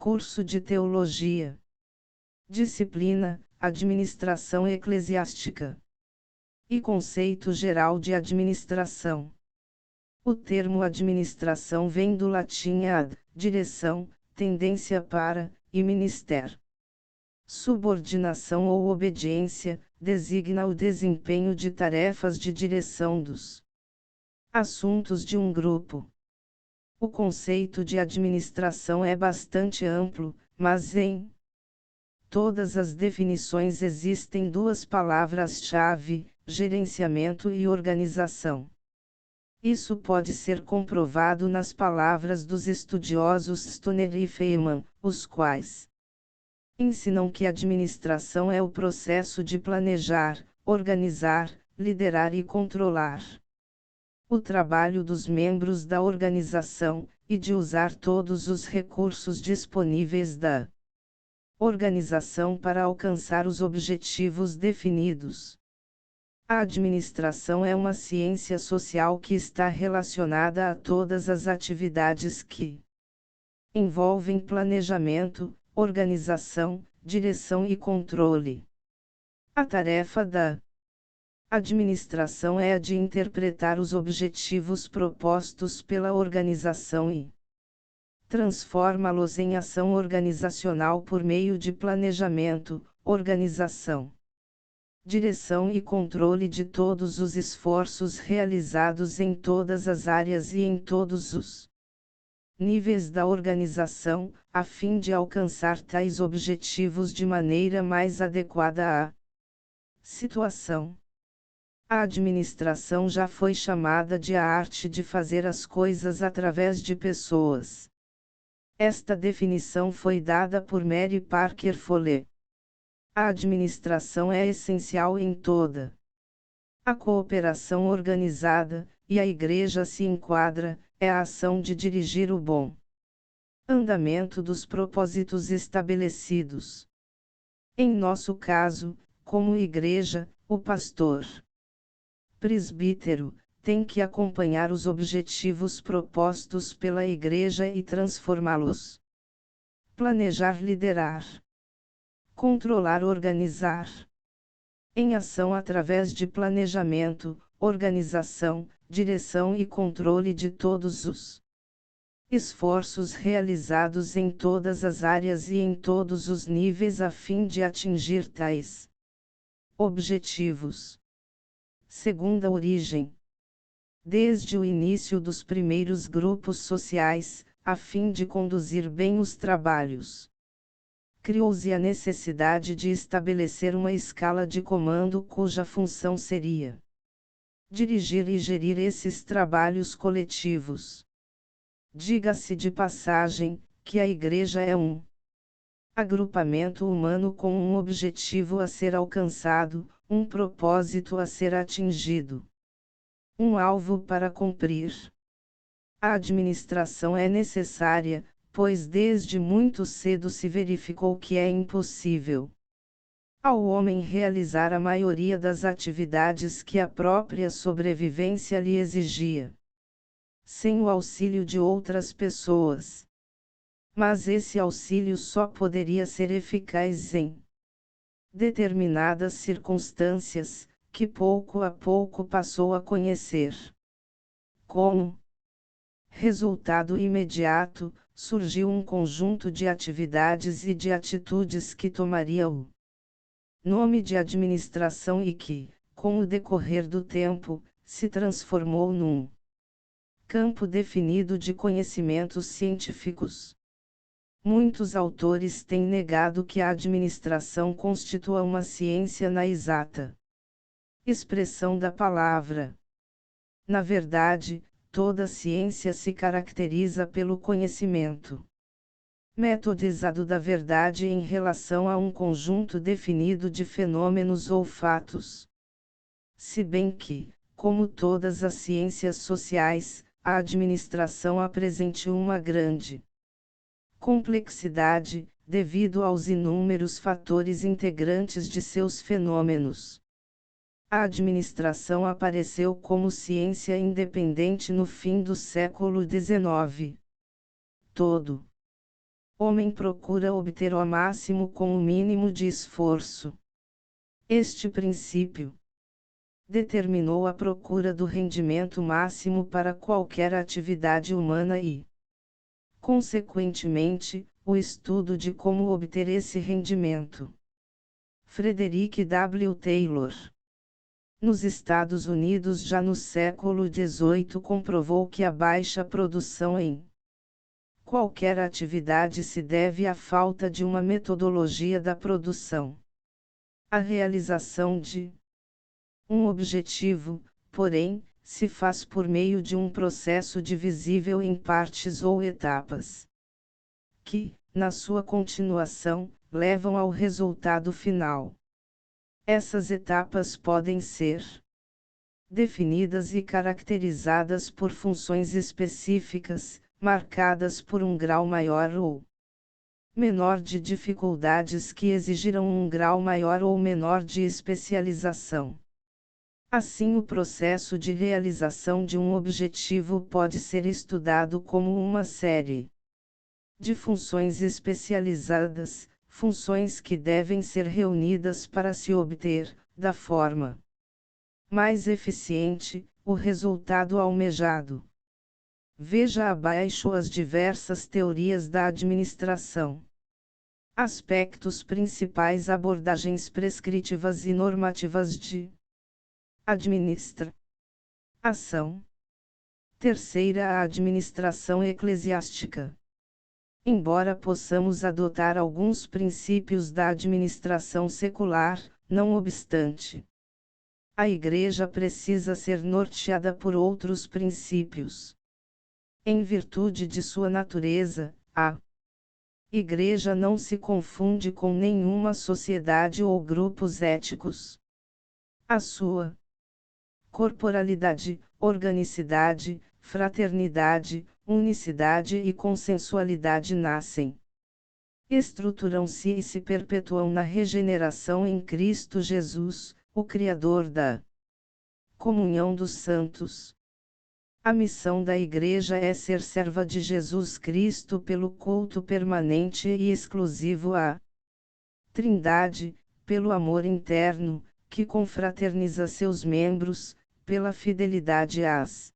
Curso de Teologia. Disciplina: Administração Eclesiástica. E Conceito Geral de Administração. O termo administração vem do latim ad, direção, tendência para, e minister. Subordinação ou obediência, designa o desempenho de tarefas de direção dos assuntos de um grupo. O conceito de administração é bastante amplo, mas em todas as definições existem duas palavras-chave: gerenciamento e organização. Isso pode ser comprovado nas palavras dos estudiosos Stoner e Feynman, os quais ensinam que administração é o processo de planejar, organizar, liderar e controlar o trabalho dos membros da organização, e de usar todos os recursos disponíveis da organização para alcançar os objetivos definidos. A administração é uma ciência social que está relacionada a todas as atividades que envolvem planejamento, organização, direção e controle. A tarefa da administração é a de interpretar os objetivos propostos pela organização e transformá-los em ação organizacional por meio de planejamento, organização, direção e controle de todos os esforços realizados em todas as áreas e em todos os níveis da organização, a fim de alcançar tais objetivos de maneira mais adequada à situação. A administração já foi chamada de a arte de fazer as coisas através de pessoas. Esta definição foi dada por Mary Parker Follett. A administração é essencial em toda a cooperação organizada, e a Igreja se enquadra, é a ação de dirigir o bom andamento dos propósitos estabelecidos. Em nosso caso, como Igreja, o pastor presbítero tem que acompanhar os objetivos propostos pela Igreja e transformá-los. Planejar, liderar, controlar, organizar em ação através de planejamento, organização, direção e controle de todos os esforços realizados em todas as áreas e em todos os níveis a fim de atingir tais objetivos. Segunda origem. Desde o início dos primeiros grupos sociais, a fim de conduzir bem os trabalhos, criou-se a necessidade de estabelecer uma escala de comando cuja função seria dirigir e gerir esses trabalhos coletivos. Diga-se de passagem, que a Igreja é um agrupamento humano com um objetivo a ser alcançado, um propósito a ser atingido, um alvo para cumprir. A administração é necessária, pois desde muito cedo se verificou que é impossível ao homem realizar a maioria das atividades que a própria sobrevivência lhe exigia, sem o auxílio de outras pessoas. Mas esse auxílio só poderia ser eficaz em determinadas circunstâncias, que pouco a pouco passou a conhecer. Como resultado imediato, surgiu um conjunto de atividades e de atitudes que tomaria o nome de administração e que, com o decorrer do tempo, se transformou num campo definido de conhecimentos científicos. Muitos autores têm negado que a administração constitua uma ciência na exata expressão da palavra. Na verdade, toda ciência se caracteriza pelo conhecimento metodizado da verdade em relação a um conjunto definido de fenômenos ou fatos. Se bem que, como todas as ciências sociais, a administração apresente uma grande complexidade, devido aos inúmeros fatores integrantes de seus fenômenos. A administração apareceu como ciência independente no fim do século XIX. Todo homem procura obter o máximo com o mínimo de esforço. Este princípio determinou a procura do rendimento máximo para qualquer atividade humana e, consequentemente, o estudo de como obter esse rendimento. Frederick W. Taylor. Nos Estados Unidos, já no século XVIII, comprovou que a baixa produção em qualquer atividade se deve à falta de uma metodologia da produção. A realização de um objetivo, porém, se faz por meio de um processo divisível em partes ou etapas, que, na sua continuação, levam ao resultado final. Essas etapas podem ser definidas e caracterizadas por funções específicas, marcadas por um grau maior ou menor de dificuldades que exigirão um grau maior ou menor de especialização. Assim, o processo de realização de um objetivo pode ser estudado como uma série de funções especializadas, funções que devem ser reunidas para se obter, da forma mais eficiente, o resultado almejado. Veja abaixo as diversas teorias da administração. Aspectos principais: abordagens prescritivas e normativas de ação. Terceira, a administração eclesiástica. Embora possamos adotar alguns princípios da administração secular, não obstante, a Igreja precisa ser norteada por outros princípios. Em virtude de sua natureza, a Igreja não se confunde com nenhuma sociedade ou grupos éticos. A sua corporalidade, organicidade, fraternidade, unicidade e consensualidade nascem, estruturam-se e se perpetuam na regeneração em Cristo Jesus, o Criador da comunhão dos santos. A missão da Igreja é ser serva de Jesus Cristo pelo culto permanente e exclusivo à Trindade, pelo amor interno, que confraterniza seus membros, pela fidelidade às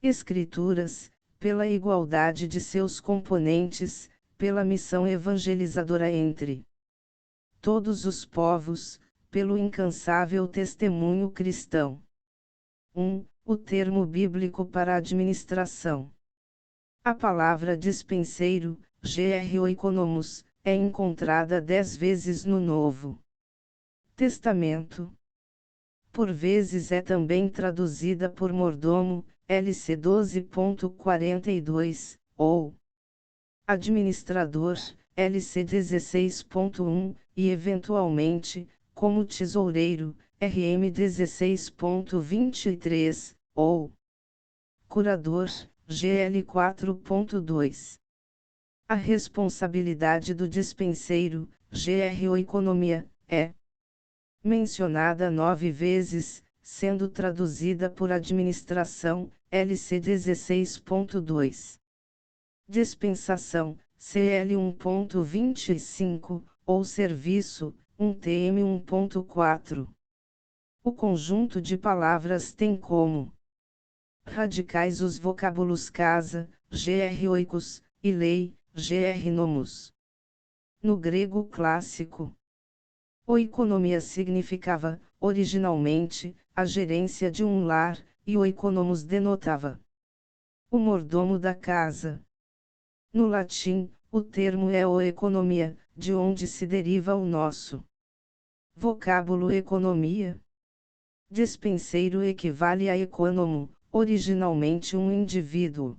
Escrituras, pela igualdade de seus componentes, pela missão evangelizadora entre todos os povos, pelo incansável testemunho cristão. 1. O termo bíblico para administração. A palavra dispenseiro, oikonomos, é encontrada 10 vezes no Novo Testamento. Por vezes é também traduzida por mordomo, LC 12.42, ou administrador, LC 16.1, e eventualmente, como tesoureiro, RM 16.23, ou curador, GL 4.2. A responsabilidade do dispenseiro, oikonomia, é mencionada 9 vezes, sendo traduzida por administração, LC 16.2. Dispensação, CL 1.25, ou serviço, 1TM 1.4. O conjunto de palavras tem como radicais os vocábulos casa, oikos, e lei, nomos. No grego clássico, oikonomia significava, originalmente, a gerência de um lar, e oikonomos denotava o mordomo da casa. No latim, o termo é oeconomia, de onde se deriva o nosso vocábulo economia. Dispenseiro equivale a ecônomo, originalmente um indivíduo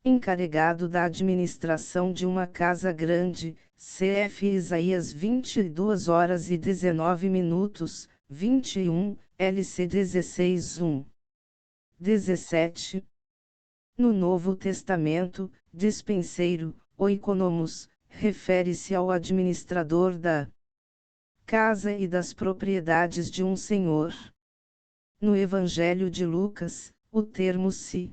encarregado da administração de uma casa grande, cf. Isaías 22h19, 21, LC 16:1. 17. No Novo Testamento, dispenseiro, oikonomos, refere-se ao administrador da casa e das propriedades de um senhor. No Evangelho de Lucas, o termo se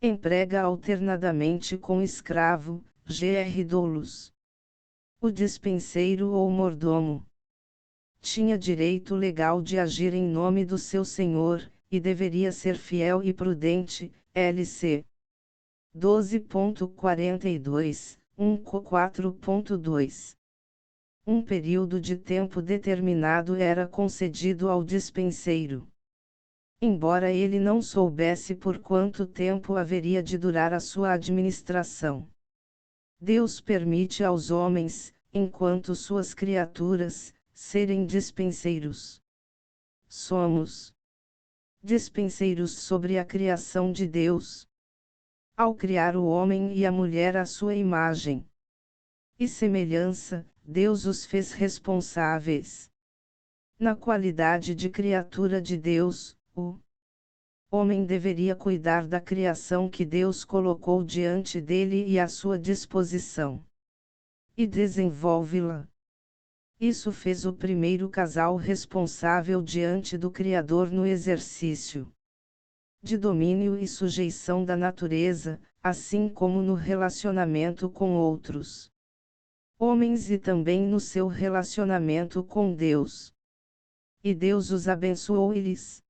emprega alternadamente com escravo, Gr. Doulos. O dispenseiro ou mordomo tinha direito legal de agir em nome do seu senhor, e deveria ser fiel e prudente, LC 12.42, 1.4.2. Um período de tempo determinado era concedido ao dispenseiro. Embora ele não soubesse por quanto tempo haveria de durar a sua administração. Deus permite aos homens, enquanto suas criaturas, serem dispenseiros. Somos dispenseiros sobre a criação de Deus. Ao criar o homem e a mulher à sua imagem e semelhança, Deus os fez responsáveis. Na qualidade de criatura de Deus, o homem deveria cuidar da criação que Deus colocou diante dele e à sua disposição, e desenvolve-la. Isso fez o primeiro casal responsável diante do Criador no exercício de domínio e sujeição da natureza, assim como no relacionamento com outros homens e também no seu relacionamento com Deus. E Deus os abençoou e lhes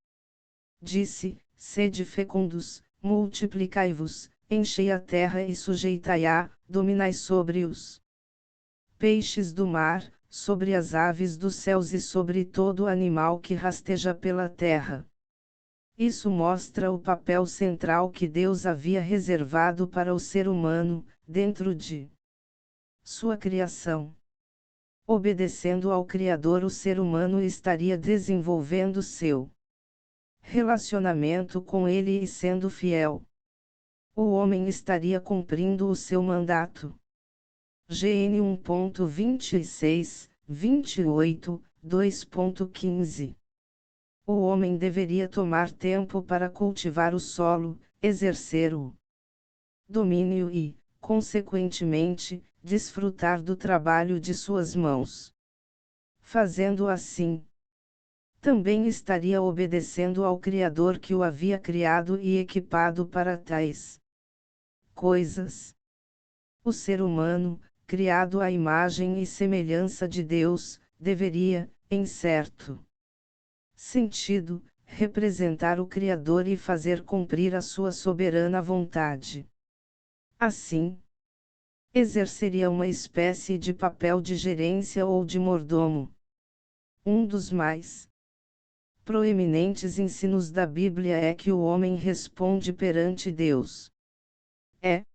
disse: sede fecundos, multiplicai-vos, enchei a terra e sujeitai-a, dominai sobre os peixes do mar, sobre as aves dos céus e sobre todo animal que rasteja pela terra. Isso mostra o papel central que Deus havia reservado para o ser humano, dentro de sua criação. Obedecendo ao Criador, o ser humano estaria desenvolvendo seu relacionamento com ele e sendo fiel. O homem estaria cumprindo o seu mandato. GN 1.26, 28, 2.15. O homem deveria tomar tempo para cultivar o solo, exercer o domínio e, consequentemente, desfrutar do trabalho de suas mãos. Fazendo assim, também estaria obedecendo ao Criador que o havia criado e equipado para tais coisas. O ser humano, criado à imagem e semelhança de Deus, deveria, em certo sentido, representar o Criador e fazer cumprir a sua soberana vontade. Assim, exerceria uma espécie de papel de gerência ou de mordomo. Um dos mais proeminentes ensinos da Bíblia é que o homem responde perante Deus. É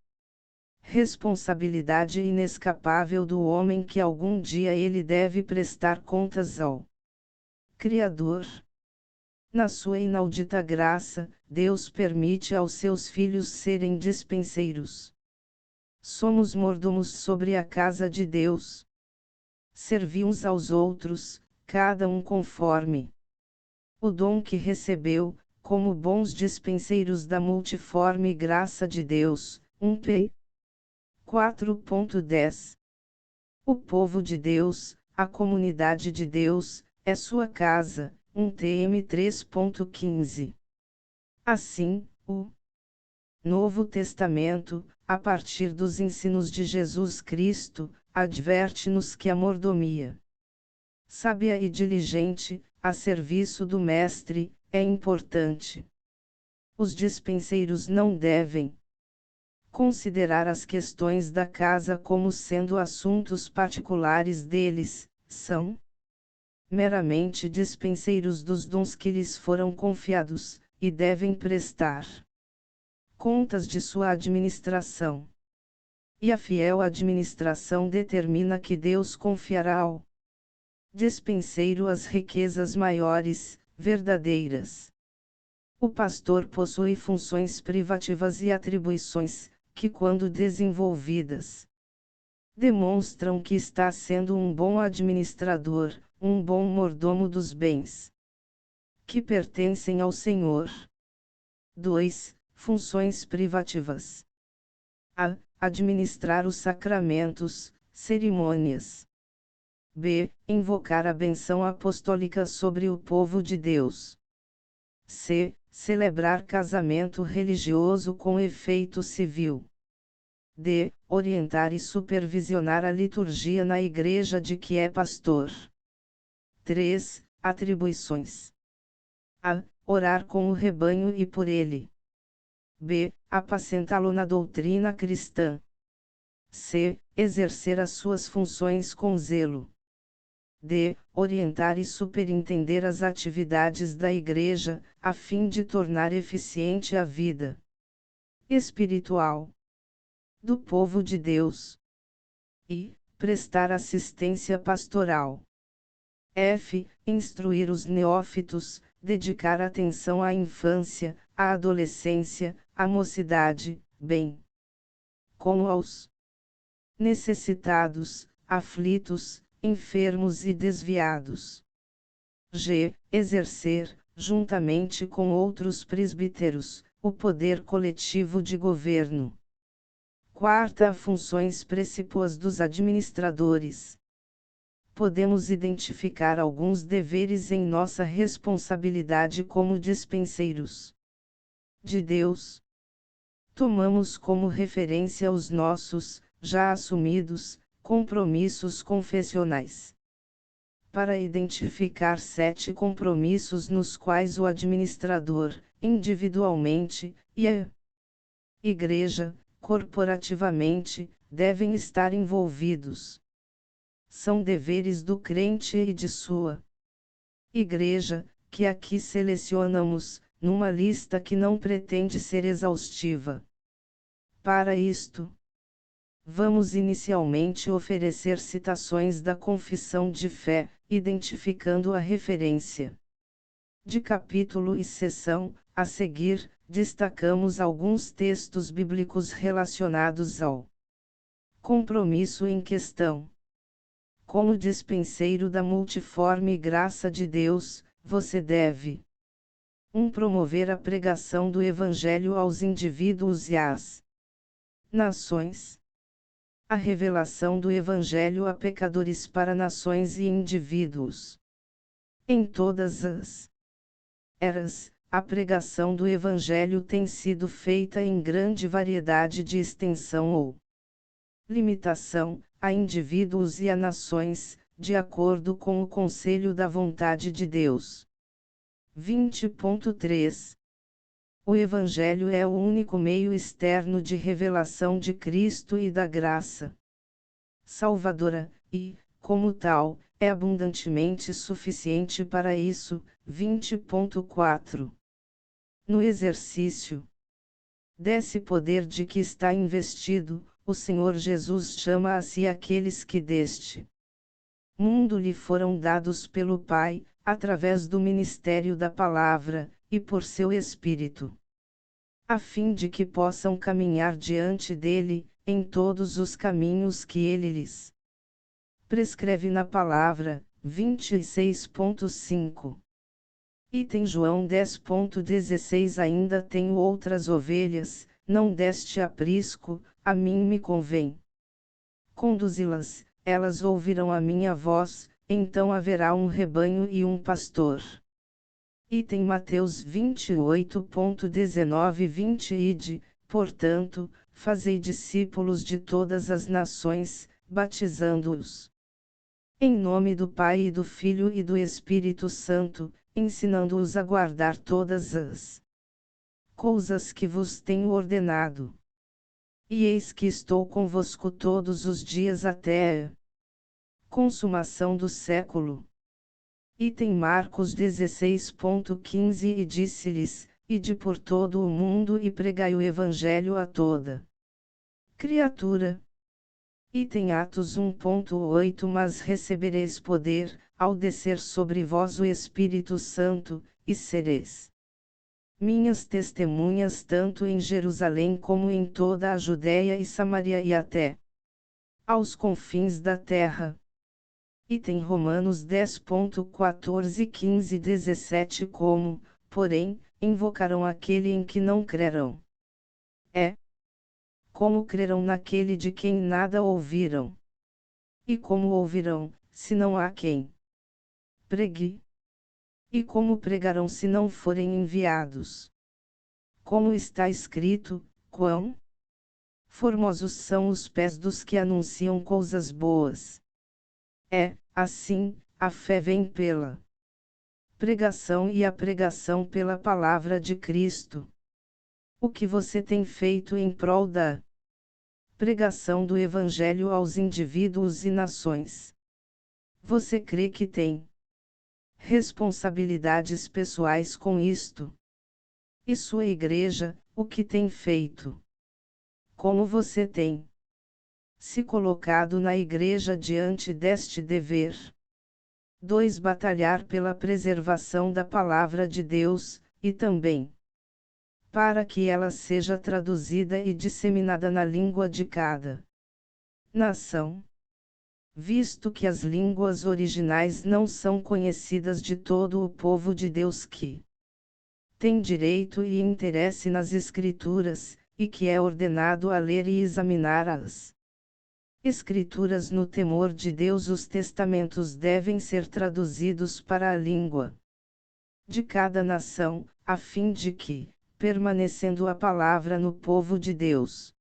responsabilidade inescapável do homem que algum dia ele deve prestar contas ao Criador. Na sua inaudita graça, Deus permite aos seus filhos serem dispenseiros. Somos mordomos sobre a casa de Deus. Servi uns aos outros, cada um conforme o dom que recebeu, como bons dispenseiros da multiforme graça de Deus. 1 P. 4.10. O povo de Deus, a comunidade de Deus, é sua casa. 1 TM 3.15. Assim, o Novo Testamento, a partir dos ensinos de Jesus Cristo, adverte-nos que a mordomia sábia e diligente, a serviço do Mestre, é importante. Os dispenseiros não devem considerar as questões da casa como sendo assuntos particulares deles, são meramente dispenseiros dos dons que lhes foram confiados, e devem prestar contas de sua administração. E a fiel administração determina que Deus confiará ao dispenseiro as riquezas maiores, verdadeiras. O pastor possui funções privativas e atribuições, que quando desenvolvidas, demonstram que está sendo um bom administrador, um bom mordomo dos bens que pertencem ao Senhor. 2. Funções privativas. A. Administrar os sacramentos, cerimônias. B. Invocar a bênção apostólica sobre o povo de Deus. C. Celebrar casamento religioso com efeito civil. D. orientar e supervisionar a liturgia na igreja de que é pastor. 3. Atribuições. A. Orar com o rebanho e por ele. B. Apacentá-lo na doutrina cristã. C. Exercer as suas funções com zelo. D. Orientar e superintender as atividades da igreja, a fim de tornar eficiente a vida espiritual do povo de Deus. E. Prestar assistência pastoral. F. Instruir os neófitos, dedicar atenção à infância, à adolescência, à mocidade, bem como aos necessitados, aflitos, enfermos e desviados. G. Exercer, juntamente com outros presbíteros, o poder coletivo de governo. Quarta. Funções precípuas dos administradores. Podemos identificar alguns deveres em nossa responsabilidade como dispenseiros de Deus. Tomamos como referência os nossos, já assumidos, compromissos confessionais. Para identificar 7 compromissos nos quais o administrador, individualmente, e a igreja, corporativamente, devem estar envolvidos. São deveres do crente e de sua igreja, que aqui selecionamos, numa lista que não pretende ser exaustiva. Para isto, vamos inicialmente oferecer citações da Confissão de Fé, identificando a referência de capítulo e seção. A seguir, destacamos alguns textos bíblicos relacionados ao compromisso em questão. Como dispenseiro da multiforme graça de Deus, você deve 1. Promover a pregação do Evangelho aos indivíduos e às nações. A revelação do Evangelho a pecadores para nações e indivíduos. Em todas as eras, a pregação do Evangelho tem sido feita em grande variedade de extensão ou limitação, a indivíduos e a nações, de acordo com o conselho da vontade de Deus. 20.3 O Evangelho é o único meio externo de revelação de Cristo e da graça salvadora, e, como tal, é abundantemente suficiente para isso. 20.4 No exercício desse poder de que está investido, o Senhor Jesus chama a si aqueles que deste mundo lhe foram dados pelo Pai, através do ministério da palavra, e por seu Espírito, a fim de que possam caminhar diante dele, em todos os caminhos que ele lhes prescreve na palavra. 26.5 Item João 10.16 Ainda tenho outras ovelhas, não deste aprisco, a mim me convém conduzi-las, elas ouvirão a minha voz, então haverá um rebanho e um pastor. Item Mateus 28.19-20 Ide, portanto, fazei discípulos de todas as nações, batizando-os em nome do Pai e do Filho e do Espírito Santo, ensinando-os a guardar todas as coisas que vos tenho ordenado. E eis que estou convosco todos os dias até a consumação do século. Item Marcos 16.15 E disse-lhes, ide por todo o mundo e pregai o Evangelho a toda criatura. Item Atos 1.8 Mas recebereis poder, ao descer sobre vós o Espírito Santo, e sereis minhas testemunhas tanto em Jerusalém como em toda a Judéia e Samaria e até aos confins da terra. Item Romanos 10.14 15 17 Como, porém, invocarão aquele em que não crerão? Como crerão naquele de quem nada ouviram? E como ouvirão, se não há quem pregue? E como pregarão se não forem enviados? Como está escrito, quão Formosos são os pés dos que anunciam coisas boas. Assim, a fé vem pela pregação e a pregação pela palavra de Cristo. O que você tem feito em prol da pregação do Evangelho aos indivíduos e nações? Você crê que tem responsabilidades pessoais com isto? E sua igreja, o que tem feito? Como você tem se colocado na igreja diante deste dever? 2. Batalhar pela preservação da palavra de Deus, e também para que ela seja traduzida e disseminada na língua de cada nação. Visto que as línguas originais não são conhecidas de todo o povo de Deus que tem direito e interesse nas Escrituras, e que é ordenado a ler e examinar as Escrituras no temor de Deus, os testamentos devem ser traduzidos para a língua de cada nação, a fim de que, permanecendo a palavra no povo de Deus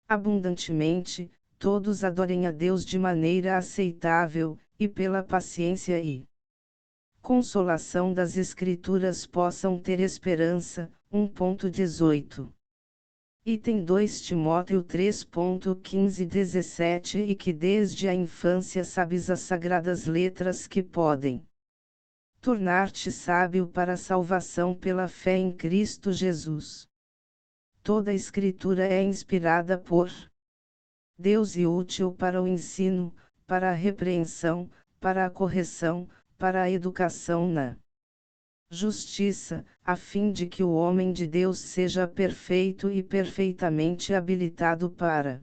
abundantemente, todos adorem a Deus de maneira aceitável, e pela paciência e consolação das Escrituras possam ter esperança. 1.18. Item 2 Timóteo 3.15-17 E que desde a infância sabes as sagradas letras que podem tornar-te sábio para a salvação pela fé em Cristo Jesus. Toda a Escritura é inspirada por Deus e útil para o ensino, para a repreensão, para a correção, para a educação na justiça, a fim de que o homem de Deus seja perfeito e perfeitamente habilitado para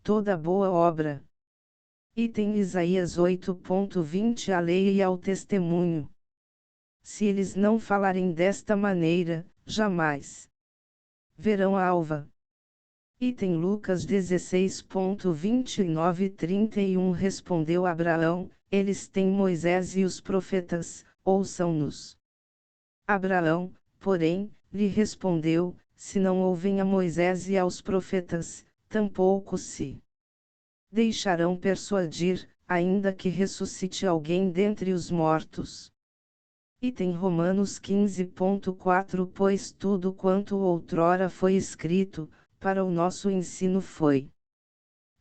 toda boa obra. Item Isaías 8.20 A lei e ao testemunho. Se eles não falarem desta maneira, jamais verão a alva. Item Lucas 16.29-31 Respondeu Abraão, eles têm Moisés e os profetas, ouçam-nos. Abraão, porém, lhe respondeu, se não ouvem a Moisés e aos profetas, tampouco se deixarão persuadir, ainda que ressuscite alguém dentre os mortos. Item Romanos 15.4 Pois tudo quanto outrora foi escrito, para o nosso ensino foi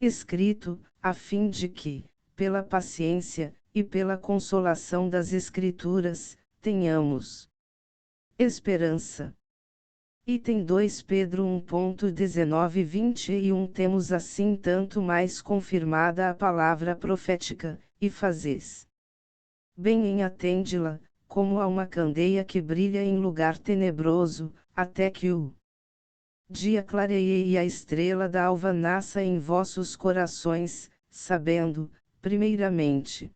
escrito, a fim de que, pela paciência, e pela consolação das Escrituras, tenhamos esperança. Item 2 Pedro 1.19-21 Temos assim tanto mais confirmada a palavra profética, e fazes bem em atende-la, como a uma candeia que brilha em lugar tenebroso, até que o dia clareie e a estrela da alva nasça em vossos corações, sabendo, primeiramente,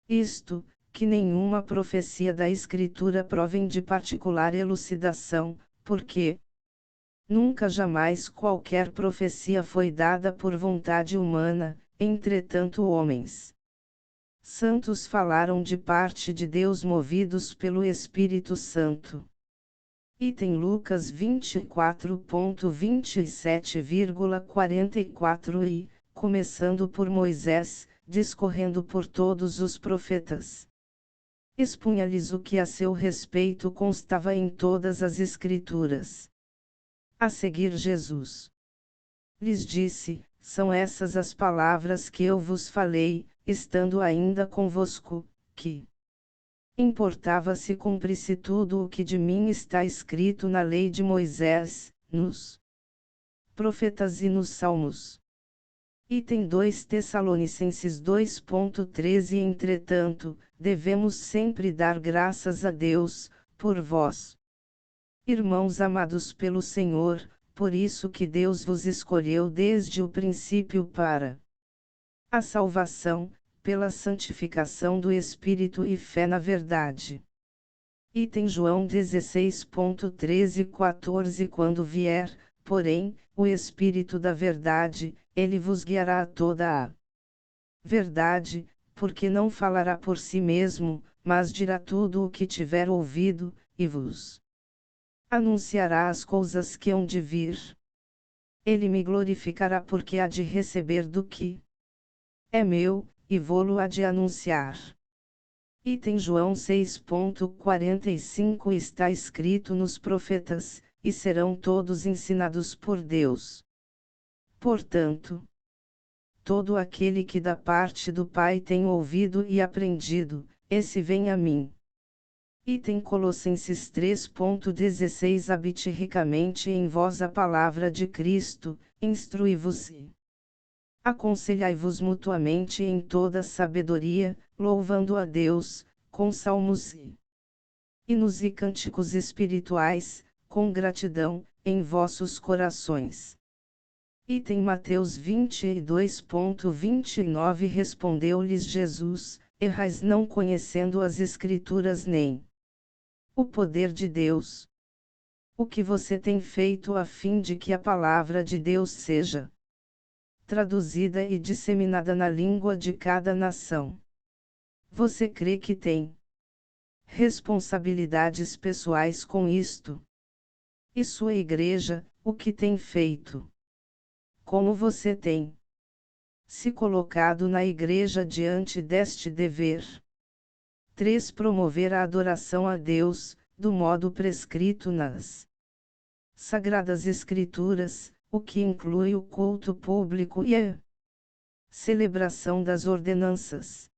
isto, que nenhuma profecia da Escritura provém de particular elucidação, porque nunca jamais qualquer profecia foi dada por vontade humana, entretanto homens santos falaram de parte de Deus movidos pelo Espírito Santo. Item Lucas 24.27,44 E, começando por Moisés, discorrendo por todos os profetas, expunha-lhes o que a seu respeito constava em todas as Escrituras. A seguir Jesus lhes disse, são essas as palavras que eu vos falei, estando ainda convosco, que importava se cumprisse tudo o que de mim está escrito na lei de Moisés, nos profetas e nos salmos. Item 2 Tessalonicenses 2.13 Entretanto, devemos sempre dar graças a Deus, por vós, irmãos amados pelo Senhor, por isso que Deus vos escolheu desde o princípio para a salvação, pela santificação do Espírito e fé na verdade. Item João 16.13-14 Quando vier, porém, o Espírito da verdade, ele vos guiará a toda a verdade, porque não falará por si mesmo, mas dirá tudo o que tiver ouvido, e vos anunciará as coisas que hão de vir. Ele me glorificará porque há de receber do que é meu, e vou-lo há de anunciar. Item João 6,45 está escrito nos profetas, e serão todos ensinados por Deus. Portanto, todo aquele que da parte do Pai tem ouvido e aprendido, esse vem a mim. Item Colossenses 3,16 Habite ricamente em vós a palavra de Cristo, instruí-vos e aconselhai-vos mutuamente em toda sabedoria, louvando a Deus, com salmos e hinos e cânticos espirituais, com gratidão, em vossos corações. Item Mateus 22,29 Respondeu-lhes Jesus, errais não conhecendo as Escrituras nem o poder de Deus. O que você tem feito a fim de que a palavra de Deus seja traduzida e disseminada na língua de cada nação? Você crê que tem responsabilidades pessoais com isto? E sua igreja, o que tem feito? Como você tem se colocado na igreja diante deste dever? 3. Promover a adoração a Deus, do modo prescrito nas Sagradas Escrituras, o que inclui o culto público e a celebração das ordenanças.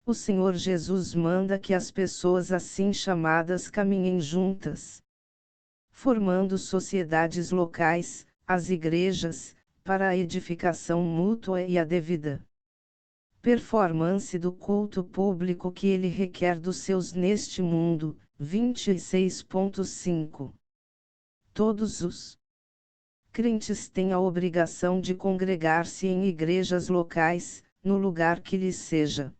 O Senhor Jesus manda que as pessoas assim chamadas caminhem juntas, formando sociedades locais, as igrejas, para a edificação mútua e a devida performance do culto público que ele requer dos seus neste mundo. 26,5 Todos os crentes têm a obrigação de congregar-se em igrejas locais, no lugar que lhes seja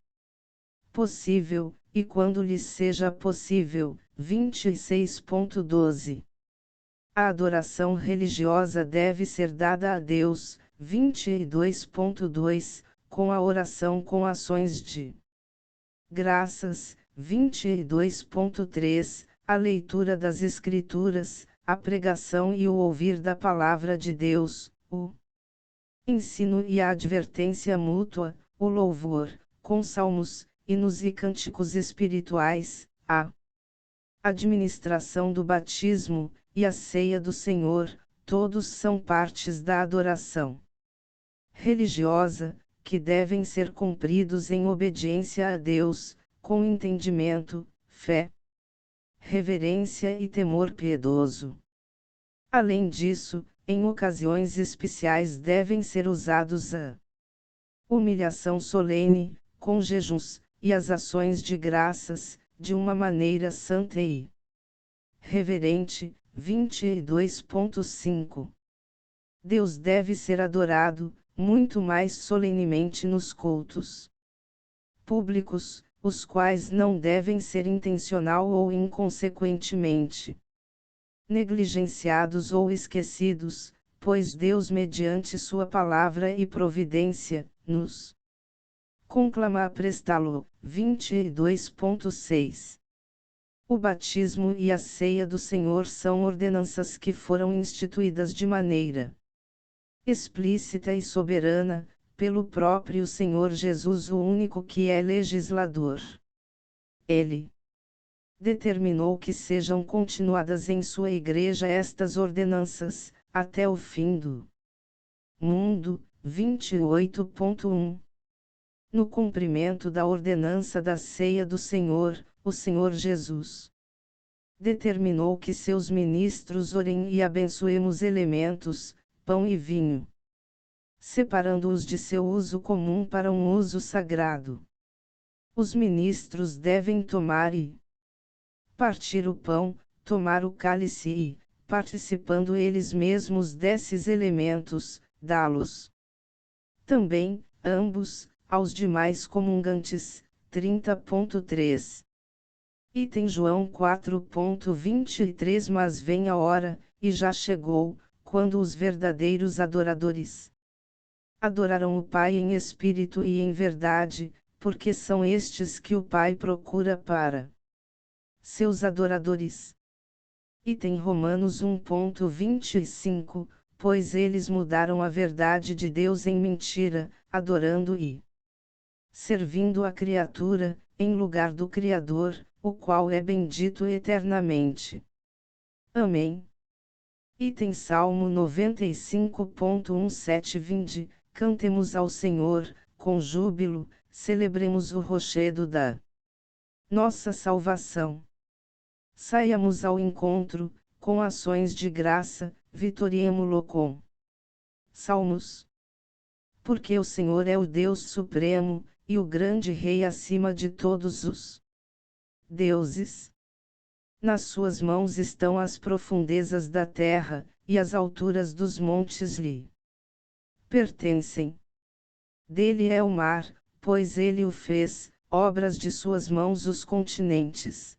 possível, e quando lhes seja possível. 26,12 A adoração religiosa deve ser dada a Deus. 22,2 Com a oração com ações de graças. 22,3 A leitura das Escrituras, a pregação e o ouvir da palavra de Deus, o ensino e a advertência mútua, o louvor, com salmos, hinos e cânticos espirituais, a administração do batismo, e a ceia do Senhor, todos são partes da adoração religiosa, que devem ser cumpridos em obediência a Deus, com entendimento, fé, reverência e temor piedoso. Além disso, em ocasiões especiais devem ser usados a humilhação solene, com jejuns, e as ações de graças, de uma maneira santa e reverente. 22,5 Deus deve ser adorado, muito mais solenemente nos cultos públicos, os quais não devem ser intencional ou inconsequentemente negligenciados ou esquecidos, pois Deus, mediante sua palavra e providência, nos conclama a prestá-lo. 22,6 O batismo e a ceia do Senhor são ordenanças que foram instituídas de maneira explícita e soberana, pelo próprio Senhor Jesus, o único que é legislador. Ele determinou que sejam continuadas em sua igreja estas ordenanças, até o fim do mundo. 28,1 No cumprimento da ordenança da ceia do Senhor, o Senhor Jesus determinou que seus ministros orem e abençoemos elementos, pão e vinho, separando-os de seu uso comum para um uso sagrado. Os ministros devem tomar e partir o pão, tomar o cálice e, participando eles mesmos desses elementos, dá-los também, ambos, aos demais comungantes. 30,3 Item João 4,23 Mas vem a hora, e já chegou, quando os verdadeiros adoradores adorarão o Pai em espírito e em verdade, porque são estes que o Pai procura para seus adoradores. Item Romanos 1,25 pois eles mudaram a verdade de Deus em mentira, adorando e servindo a criatura, em lugar do Criador, o qual é bendito eternamente. Amém. Item Salmo 95.17 Vinde, cantemos ao Senhor, com júbilo, celebremos o rochedo da nossa salvação. Saiamos ao encontro, com ações de graça, vitoriemo-lo com salmos. Porque o Senhor é o Deus supremo, e o grande Rei acima de todos os deuses. Nas suas mãos estão as profundezas da terra, e as alturas dos montes lhe pertencem. Dele é o mar, pois ele o fez, obras de suas mãos os continentes.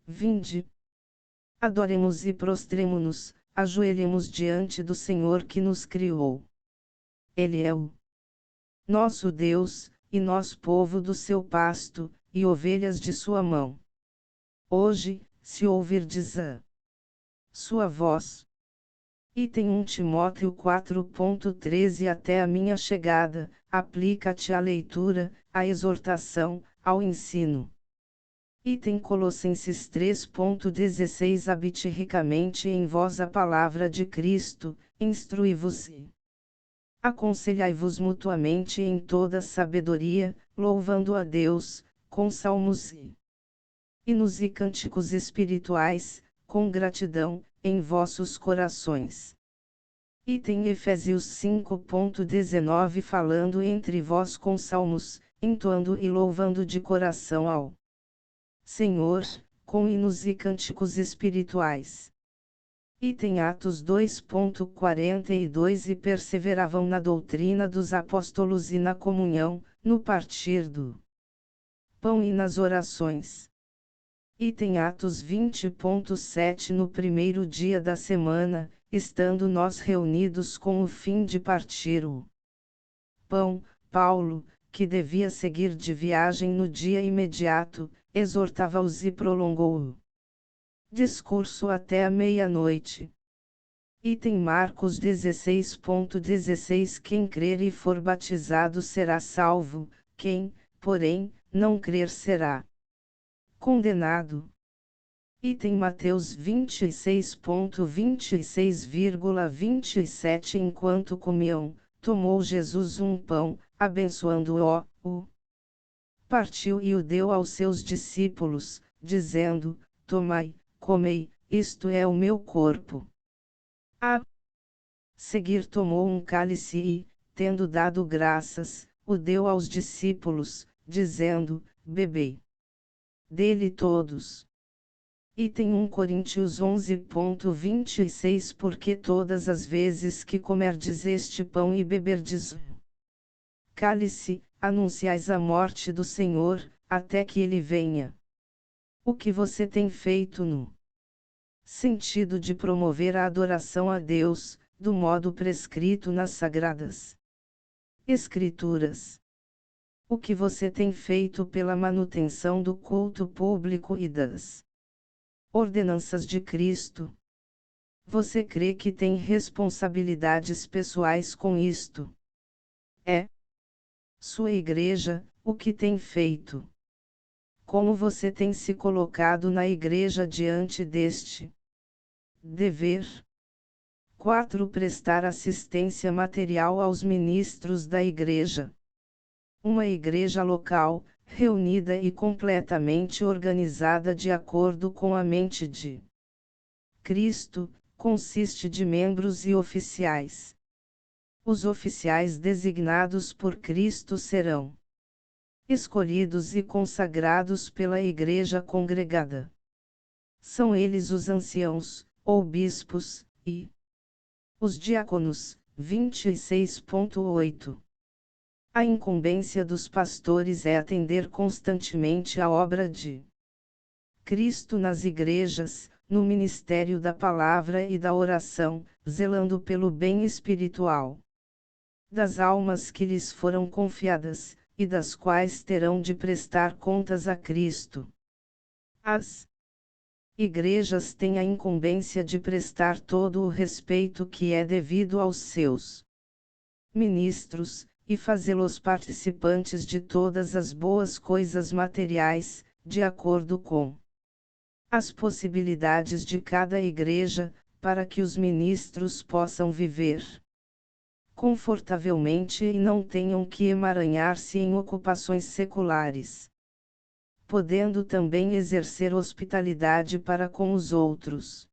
Vinde, adoremos e prostremo-nos, ajoelhemos diante do Senhor que nos criou. Ele é o nosso Deus, e nós povo do seu pasto, e ovelhas de sua mão. Hoje, se ouvirdes a sua voz. Item 1 Timóteo 4.13 Até a minha chegada, aplica-te à leitura, à exortação, ao ensino. Item Colossenses 3.16 Habite ricamente em vós a palavra de Cristo, instrui-vos e aconselhai-vos mutuamente em toda sabedoria, louvando a Deus, com salmos e hinos e cânticos espirituais, com gratidão, em vossos corações. Item Efésios 5.19 Falando entre vós com salmos, entoando e louvando de coração ao Senhor, com hinos e cânticos espirituais. Item Atos 2.42 E perseveravam na doutrina dos apóstolos e na comunhão, no partir do pão e nas orações. Item Atos 20.7 No primeiro dia da semana, estando nós reunidos com o fim de partir o pão, Paulo, que devia seguir de viagem no dia imediato, exortava-os e prolongou o discurso até a meia-noite. Item Marcos 16.16 Quem crer e for batizado será salvo, quem, porém, não crer será condenado. Item Mateus 26.26,27 Enquanto comiam, tomou Jesus um pão, abençoando-o, o partiu e o deu aos seus discípulos, dizendo: Tomai, comei, isto é o meu corpo. A seguir tomou um cálice e, tendo dado graças, o deu aos discípulos, dizendo: Bebei dele todos. Item 1 Coríntios 11.26 Porque todas as vezes que comerdes este pão e beberdes o cálice, anunciais a morte do Senhor, até que ele venha. O que você tem feito no sentido de promover a adoração a Deus, do modo prescrito nas Sagradas Escrituras? O que você tem feito pela manutenção do culto público e das ordenanças de Cristo? Você crê que tem responsabilidades pessoais com isto? É sua igreja, o que tem feito? Como você tem se colocado na igreja diante deste dever? 4. Prestar assistência material aos ministros da igreja. Uma igreja local, reunida e completamente organizada de acordo com a mente de Cristo, consiste de membros e oficiais. Os oficiais designados por Cristo serão escolhidos e consagrados pela igreja congregada. São eles os anciãos, ou bispos, e os diáconos. 26.8 A incumbência dos pastores é atender constantemente à obra de Cristo nas igrejas, no ministério da palavra e da oração, zelando pelo bem espiritual das almas que lhes foram confiadas, e das quais terão de prestar contas a Cristo. As igrejas têm a incumbência de prestar todo o respeito que é devido aos seus ministros, e fazê-los participantes de todas as boas coisas materiais, de acordo com as possibilidades de cada igreja, para que os ministros possam viver confortavelmente e não tenham que emaranhar-se em ocupações seculares, podendo também exercer hospitalidade para com os outros.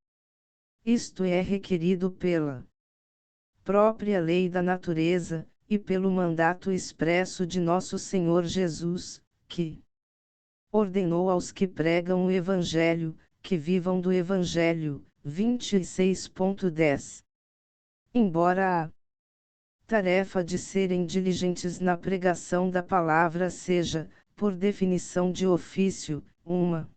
Isto é requerido pela própria lei da natureza, e pelo mandato expresso de nosso Senhor Jesus, que ordenou aos que pregam o Evangelho, que vivam do Evangelho. 26.10. Embora a tarefa de serem diligentes na pregação da palavra seja, por definição de ofício, uma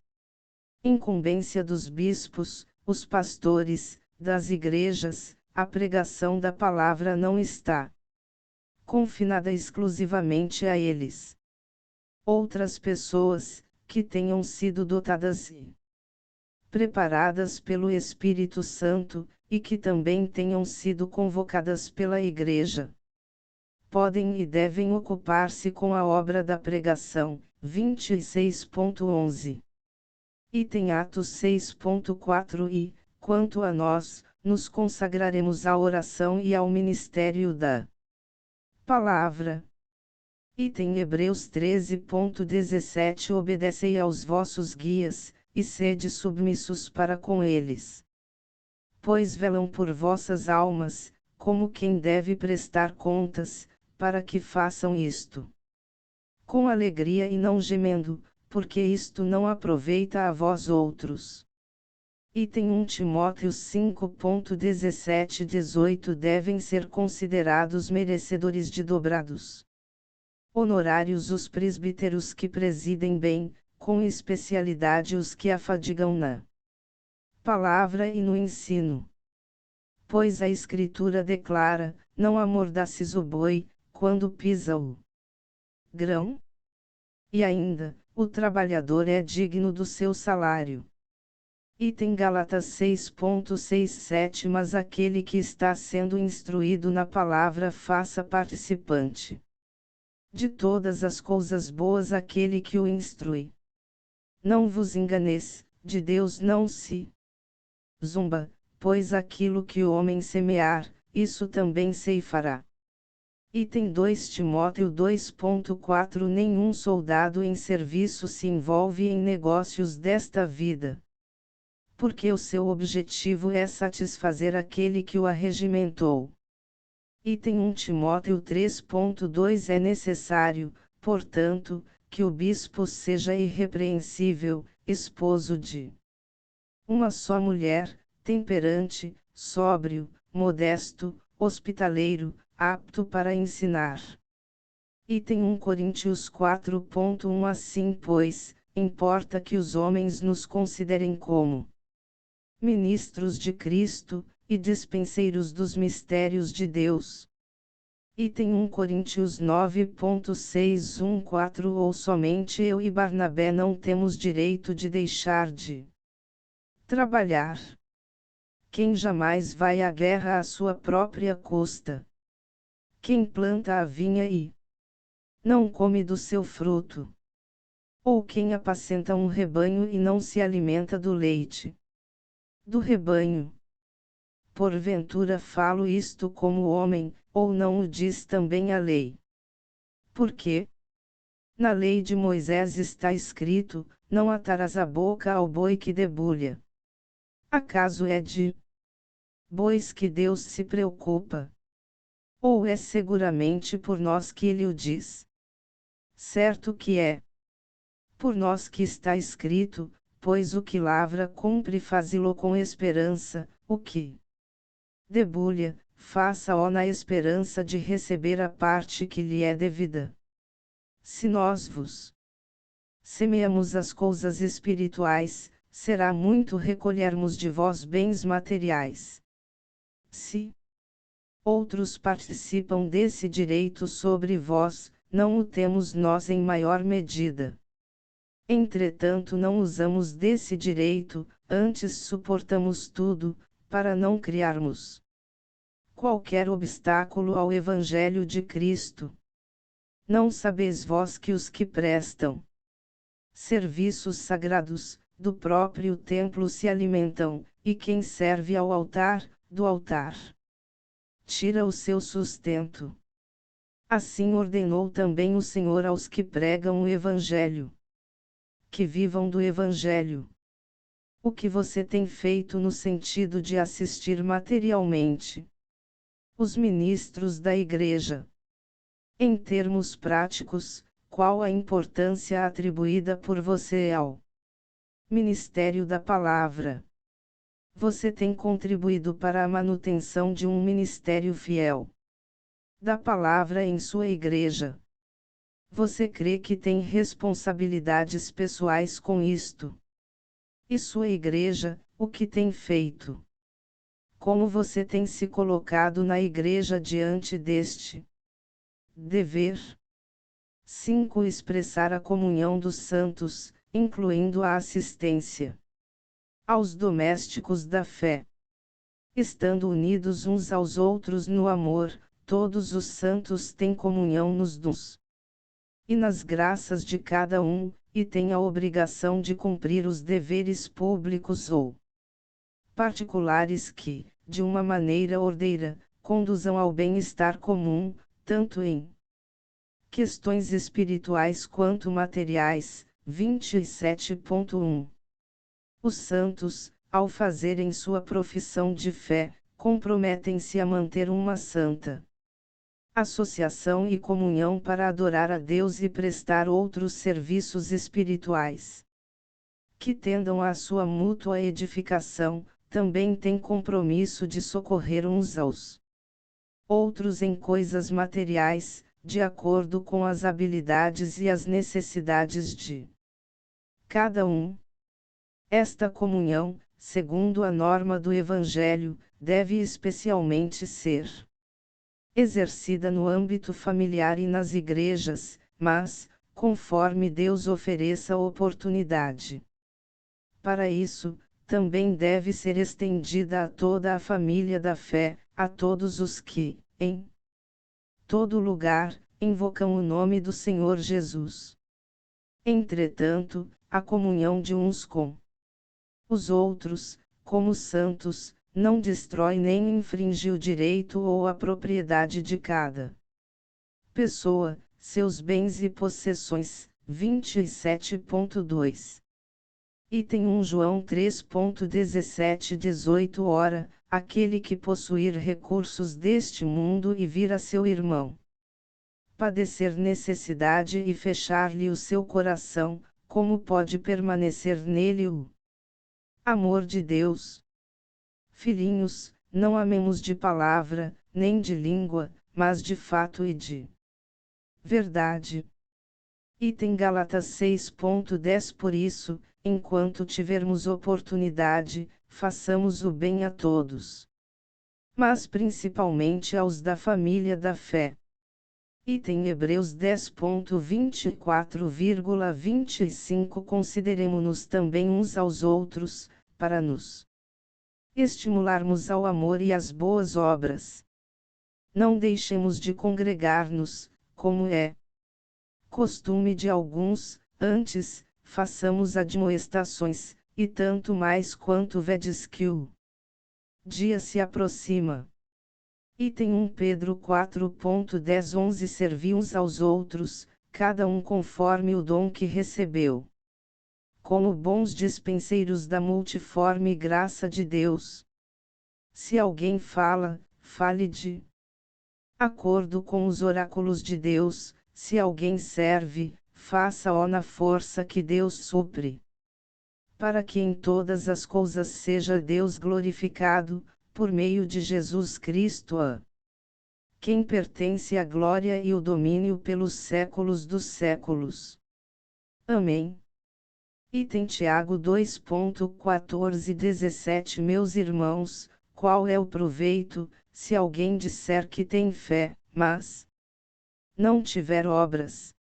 incumbência dos bispos, os pastores, das igrejas, a pregação da palavra não está confinada exclusivamente a eles. Outras pessoas, que tenham sido dotadas e preparadas pelo Espírito Santo, e que também tenham sido convocadas pela Igreja, podem e devem ocupar-se com a obra da pregação. 26.11. Item Atos 6.4. E, quanto a nós, nos consagraremos à oração e ao ministério da palavra. Item Hebreus 13.17. Obedecei aos vossos guias, e sede submissos para com eles. Pois velam por vossas almas, como quem deve prestar contas, para que façam isto com alegria e não gemendo, porque isto não aproveita a vós outros. Item 1 Timóteo 5.17 e 18 devem ser considerados merecedores de dobrados honorários os presbíteros que presidem bem, com especialidade os que afadigam na palavra e no ensino. Pois a Escritura declara: não amordaces o boi, quando pisa o grão. E ainda, o trabalhador é digno do seu salário. Item Gálatas 6.67 Mas aquele que está sendo instruído na palavra faça participante de todas as coisas boas aquele que o instrui. Não vos enganeis, de Deus não se zomba, pois aquilo que o homem semear, isso também ceifará. Item 2 Timóteo 2.4 Nenhum soldado em serviço se envolve em negócios desta vida, porque o seu objetivo é satisfazer aquele que o arregimentou. Item 1 Timóteo 3.2 É necessário, portanto, que o bispo seja irrepreensível, esposo de uma só mulher, temperante, sóbrio, modesto, hospitaleiro, apto para ensinar. Item 1 Coríntios 4.1 Assim pois, importa que os homens nos considerem como ministros de Cristo, e dispenseiros dos mistérios de Deus. Item 1 Coríntios 9.614 Ou somente eu e Barnabé não temos direito de deixar de trabalhar. Quem jamais vai à guerra à sua própria custa? Quem planta a vinha e não come do seu fruto? Ou quem apacenta um rebanho e não se alimenta do leite do rebanho? Porventura falo isto como homem, ou não o diz também a lei? Porque na lei de Moisés está escrito: não atarás a boca ao boi que debulha. Acaso é de bois que Deus se preocupa? Ou é seguramente por nós que ele o diz? Certo que é por nós que está escrito: pois o que lavra cumpre fazê-lo com esperança, o que debulha, faça-o na esperança de receber a parte que lhe é devida. Se nós vos semeamos as coisas espirituais, será muito recolhermos de vós bens materiais. Se outros participam desse direito sobre vós, não o temos nós em maior medida. Entretanto não usamos desse direito, antes suportamos tudo, para não criarmos qualquer obstáculo ao Evangelho de Cristo. Não sabeis vós que os que prestam serviços sagrados, do próprio templo se alimentam, e quem serve ao altar, do altar tira o seu sustento. Assim ordenou também o Senhor aos que pregam o Evangelho, que vivam do Evangelho. O que você tem feito no sentido de assistir materialmente os ministros da Igreja? Em termos práticos, qual a importância atribuída por você ao ministério da palavra? Você tem contribuído para a manutenção de um ministério fiel da palavra em sua igreja? Você crê que tem responsabilidades pessoais com isto? E sua igreja, o que tem feito? Como você tem se colocado na igreja diante deste dever? 5. Expressar a comunhão dos santos, incluindo a assistência aos domésticos da fé. Estando unidos uns aos outros no amor, todos os santos têm comunhão nos dons e nas graças de cada um, e têm a obrigação de cumprir os deveres públicos ou particulares que, de uma maneira ordeira, conduzam ao bem-estar comum, tanto em questões espirituais quanto materiais. 27.1. Os santos, ao fazerem sua profissão de fé, comprometem-se a manter uma santa associação e comunhão para adorar a Deus e prestar outros serviços espirituais que tendam à sua mútua edificação. Também têm compromisso de socorrer uns aos outros em coisas materiais, de acordo com as habilidades e as necessidades de cada um. Esta comunhão, segundo a norma do Evangelho, deve especialmente ser exercida no âmbito familiar e nas igrejas, mas, conforme Deus ofereça oportunidade para isso, também deve ser estendida a toda a família da fé, a todos os que, em todo lugar, invocam o nome do Senhor Jesus. Entretanto, a comunhão de uns com os outros, como santos, não destrói nem infringe o direito ou a propriedade de cada pessoa, seus bens e possessões. 27.2. Item 1 João 3.17-18. Ora, aquele que possuir recursos deste mundo e vir a seu irmão padecer necessidade e fechar-lhe o seu coração, como pode permanecer nele o amor de Deus? Filhinhos, não amemos de palavra, nem de língua, mas de fato e de verdade. Item Gálatas 6.10. Por isso, enquanto tivermos oportunidade, façamos o bem a todos, mas principalmente aos da família da fé. Item Hebreus 10.24,25. Consideremo-nos também uns aos outros, para nos estimularmos ao amor e às boas obras. Não deixemos de congregar-nos, como é costume de alguns, antes, façamos admoestações, e tanto mais quanto vedes que o dia se aproxima. Item 1 Pedro 4.10-11. Servi uns aos outros, cada um conforme o dom que recebeu, como bons dispenseiros da multiforme graça de Deus. Se alguém fala, fale de acordo com os oráculos de Deus. Se alguém serve, faça-o na força que Deus supre, para que em todas as coisas seja Deus glorificado, por meio de Jesus Cristo, a quem pertence a glória e o domínio pelos séculos dos séculos. Amém. Item Tiago 2.14-17. Meus irmãos, qual é o proveito, se alguém disser que tem fé, mas não tiver obras?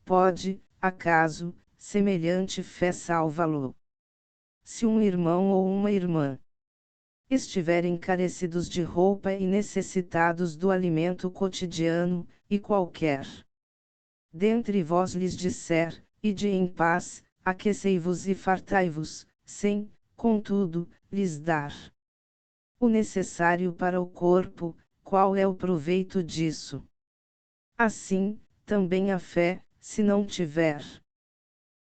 Pode, acaso, semelhante fé salvá-lo? Se um irmão ou uma irmã estiverem carecidos de roupa e necessitados do alimento cotidiano, e qualquer dentre vós lhes disser, ide em paz, aquecei-vos e fartai-vos, sem, contudo, lhes dar o necessário para o corpo, qual é o proveito disso? Assim, também a fé, se não tiver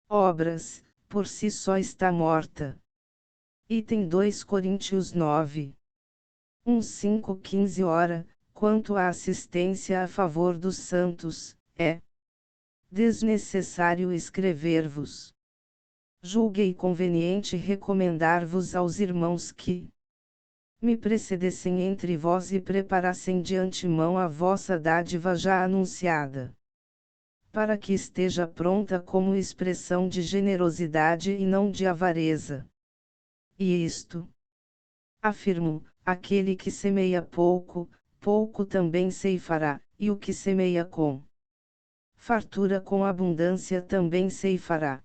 obras, por si só está morta. Item 2 Coríntios 9. 1:5-15 Ora, quanto à assistência a favor dos santos, é desnecessário escrever-vos. Julguei conveniente recomendar-vos aos irmãos que me precedessem entre vós e preparassem de antemão a vossa dádiva já anunciada, para que esteja pronta como expressão de generosidade e não de avareza. E isto afirmo: aquele que semeia pouco, pouco também ceifará, e o que semeia com fartura com abundância também ceifará.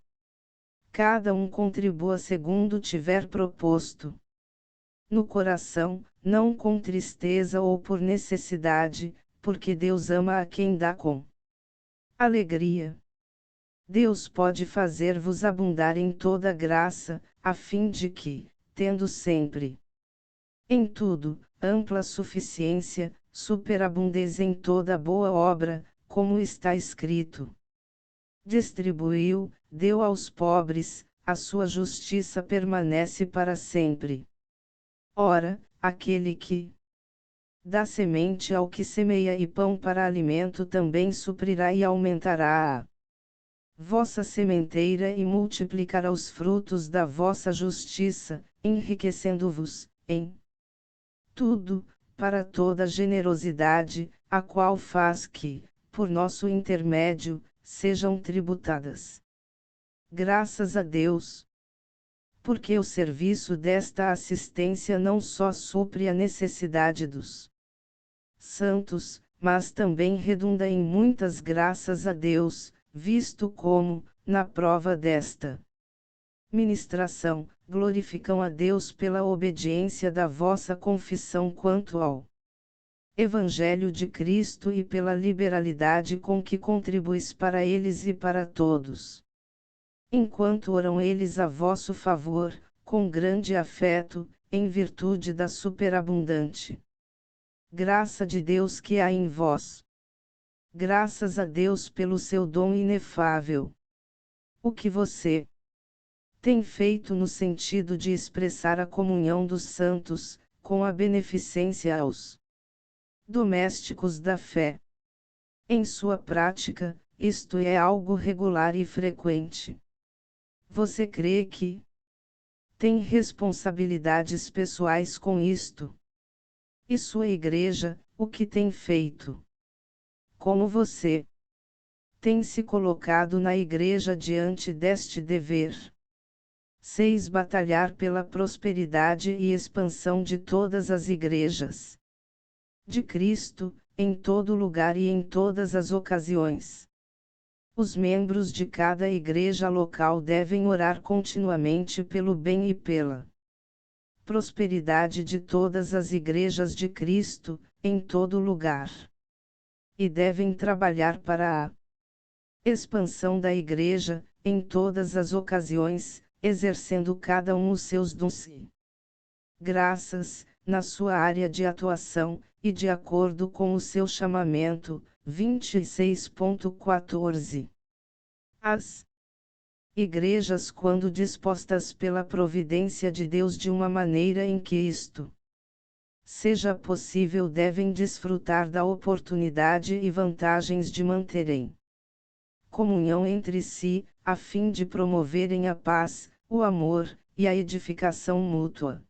Cada um contribua segundo tiver proposto no coração, não com tristeza ou por necessidade, porque Deus ama a quem dá com alegria. Deus pode fazer-vos abundar em toda graça, a fim de que, tendo sempre em tudo ampla suficiência, superabundeis em toda boa obra, como está escrito: distribuiu, deu aos pobres, a sua justiça permanece para sempre. Ora, aquele que dá semente ao que semeia e pão para alimento também suprirá e aumentará a vossa sementeira e multiplicará os frutos da vossa justiça, enriquecendo-vos, em tudo, para toda generosidade, a qual faz que, por nosso intermédio, sejam tributadas graças a Deus. Porque o serviço desta assistência não só supre a necessidade dos santos, mas também redunda em muitas graças a Deus, visto como, na prova desta ministração, glorificam a Deus pela obediência da vossa confissão quanto ao Evangelho de Cristo e pela liberalidade com que contribuis para eles e para todos. Enquanto oram eles a vosso favor, com grande afeto, em virtude da superabundante graça de Deus que há em vós. Graças a Deus pelo seu dom inefável. O que você tem feito no sentido de expressar a comunhão dos santos, com a beneficência aos domésticos da fé. Em sua prática, isto é algo regular e frequente. Você crê que tem responsabilidades pessoais com isto? E sua igreja, o que tem feito? Como você tem se colocado na igreja diante deste dever? 6. Batalhar pela prosperidade e expansão de todas as igrejas de Cristo, em todo lugar e em todas as ocasiões. Os membros de cada igreja local devem orar continuamente pelo bem e pela prosperidade de todas as igrejas de Cristo, em todo lugar. E devem trabalhar para a expansão da igreja, em todas as ocasiões, exercendo cada um os seus dons e graças, na sua área de atuação, e de acordo com o seu chamamento. 26.14. As igrejas, quando dispostas pela providência de Deus de uma maneira em que isto seja possível, devem desfrutar da oportunidade e vantagens de manterem comunhão entre si, a fim de promoverem a paz, o amor, e a edificação mútua.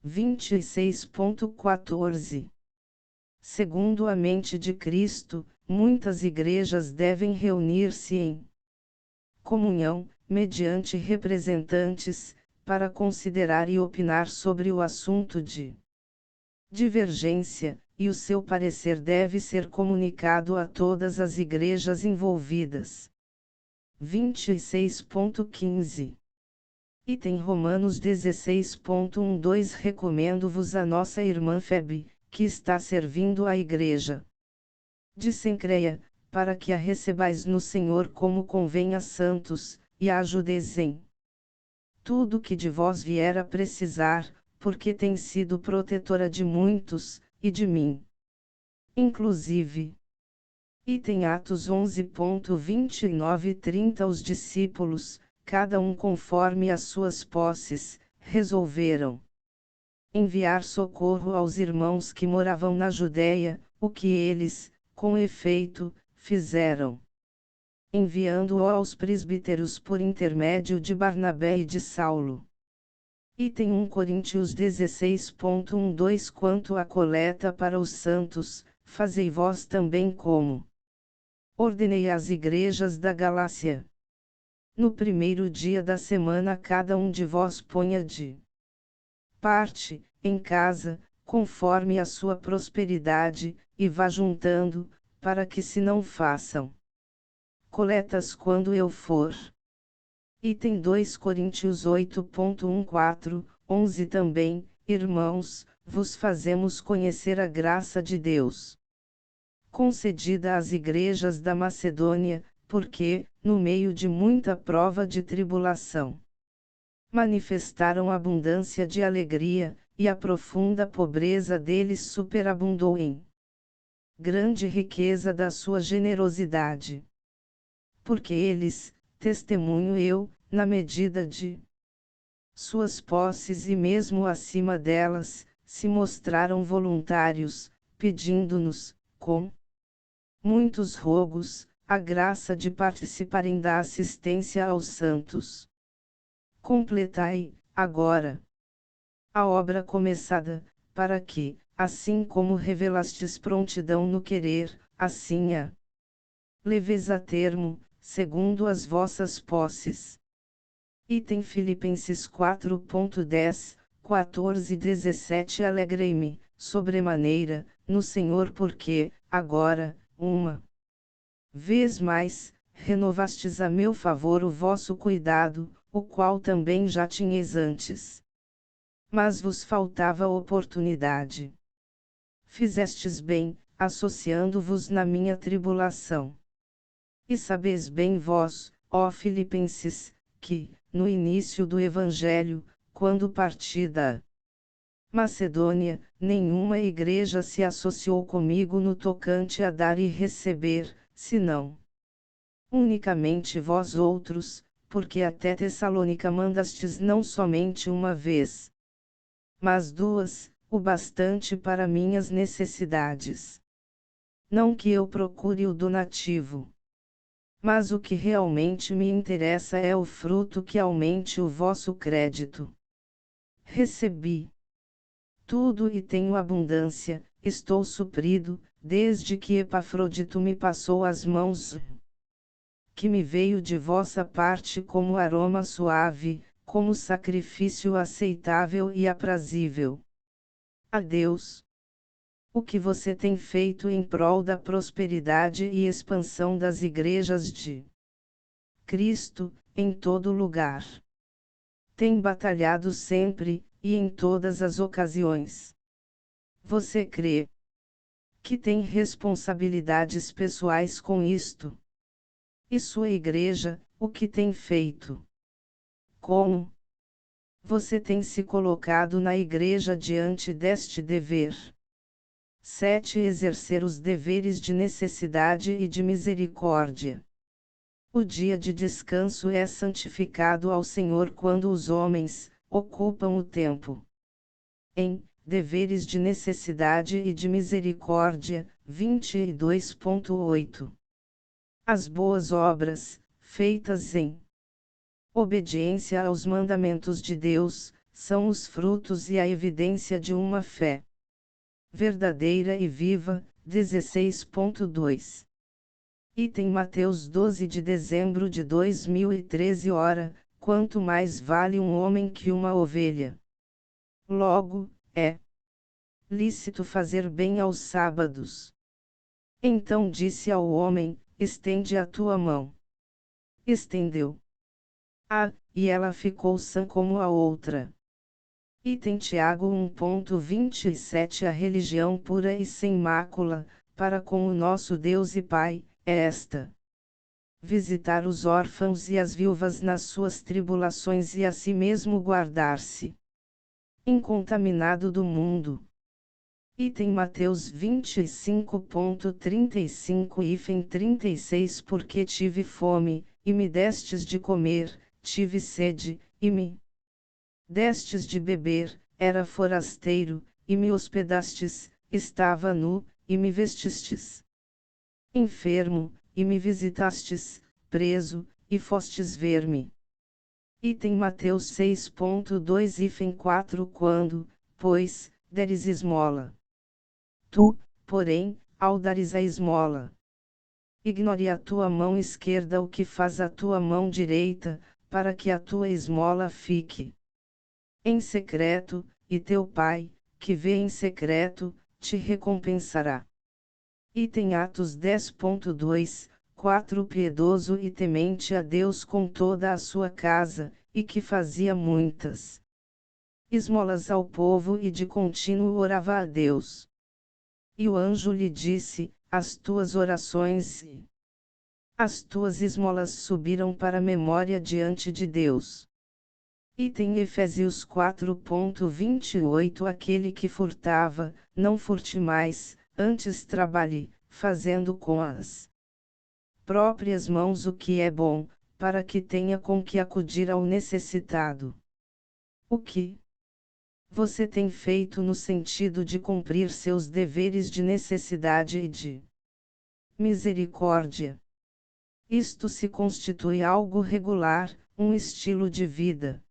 26.14. Segundo a mente de Cristo, muitas igrejas devem reunir-se em comunhão, mediante representantes, para considerar e opinar sobre o assunto de divergência, e o seu parecer deve ser comunicado a todas as igrejas envolvidas. 26.15. Item Romanos 16.12 Recomendo-vos a nossa irmã Febe, que está servindo a igreja de Cencreia, para que a recebais no Senhor como convém a santos, e a ajudeis em tudo que de vós vier a precisar, porque tem sido protetora de muitos, e de mim inclusive. Item Atos 11.29 e 30 Os discípulos, cada um conforme as suas posses, resolveram enviar socorro aos irmãos que moravam na Judéia, o que eles, com efeito, fizeram, enviando-o aos presbíteros por intermédio de Barnabé e de Saulo. Item 1 Coríntios 16.12 Quanto à coleta para os santos, fazei vós também como ordenei às igrejas da Galácia. No primeiro dia da semana cada um de vós ponha de parte, em casa, conforme a sua prosperidade, e vá juntando, para que se não façam coletas quando eu for. Item 2 Coríntios 8.14, 11 Também, irmãos, vos fazemos conhecer a graça de Deus concedida às igrejas da Macedônia, porque, no meio de muita prova de tribulação, manifestaram abundância de alegria, e a profunda pobreza deles superabundou em grande riqueza da sua generosidade. Porque eles, testemunho eu, na medida de suas posses e mesmo acima delas, se mostraram voluntários, pedindo-nos, com muitos rogos, a graça de participarem da assistência aos santos. Completai, agora, a obra começada, para que, assim como revelastes prontidão no querer, assim a leveis a termo, segundo as vossas posses. Item Filipenses 4.10, 14 e 17 Alegrei-me, sobremaneira, no Senhor porque, agora, uma vez mais, renovastes a meu favor o vosso cuidado, o qual também já tinhais antes. Mas vos faltava oportunidade. Fizestes bem, associando-vos na minha tribulação. E sabeis bem vós, ó Filipenses, que, no início do Evangelho, quando parti da Macedônia, nenhuma igreja se associou comigo no tocante a dar e receber, senão unicamente vós outros, porque até Tessalônica mandastes não somente uma vez, mas duas, o bastante para minhas necessidades. Não que eu procure o donativo, mas o que realmente me interessa é o fruto que aumente o vosso crédito. Recebi tudo e tenho abundância, estou suprido, desde que Epafrodito me passou as mãos, que me veio de vossa parte como aroma suave, como sacrifício aceitável e aprazível a Deus. O que você tem feito em prol da prosperidade e expansão das igrejas de Cristo, em todo lugar. Tem batalhado sempre, e em todas as ocasiões. Você crê que tem responsabilidades pessoais com isto? E sua igreja, o que tem feito? Como você tem se colocado na igreja diante deste dever? 7. Exercer os deveres de necessidade e de misericórdia. O dia de descanso é santificado ao Senhor quando os homens ocupam o tempo em deveres de necessidade e de misericórdia. 22.8. As boas obras, feitas em obediência aos mandamentos de Deus, são os frutos e a evidência de uma fé verdadeira e viva. 16.2. Item Mateus 12 de dezembro de 2013 Ora, quanto mais vale um homem que uma ovelha. Logo, é lícito fazer bem aos sábados. Então disse ao homem, estende a tua mão. Estendeu. E ela ficou sã como a outra. Item Tiago 1.27 A religião pura e sem mácula, para com o nosso Deus e Pai, é esta: visitar os órfãos e as viúvas nas suas tribulações e a si mesmo guardar-se incontaminado do mundo. Item Mateus 25.35 36 Porque tive fome, e me destes de comer, tive sede, e me destes de beber, era forasteiro, e me hospedastes, estava nu, e me vestistes enfermo, e me visitastes, preso, e fostes ver-me. Item Mateus 6.2 4 Quando, pois, deres esmola, tu, porém, ao dares a esmola, ignore a tua mão esquerda o que faz a tua mão direita, para que a tua esmola fique em secreto, e teu Pai, que vê em secreto, te recompensará. Item Atos 10.2, 4 Piedoso e temente a Deus com toda a sua casa, e que fazia muitas esmolas ao povo e de contínuo orava a Deus. E o anjo lhe disse: as tuas orações e as tuas esmolas subiram para a memória diante de Deus. Item Efésios 4.28 Aquele que furtava, não furte mais, antes trabalhe, fazendo com as próprias mãos o que é bom, para que tenha com que acudir ao necessitado. O que você tem feito no sentido de cumprir seus deveres de necessidade e de misericórdia? Isto se constitui algo regular, um estilo de vida.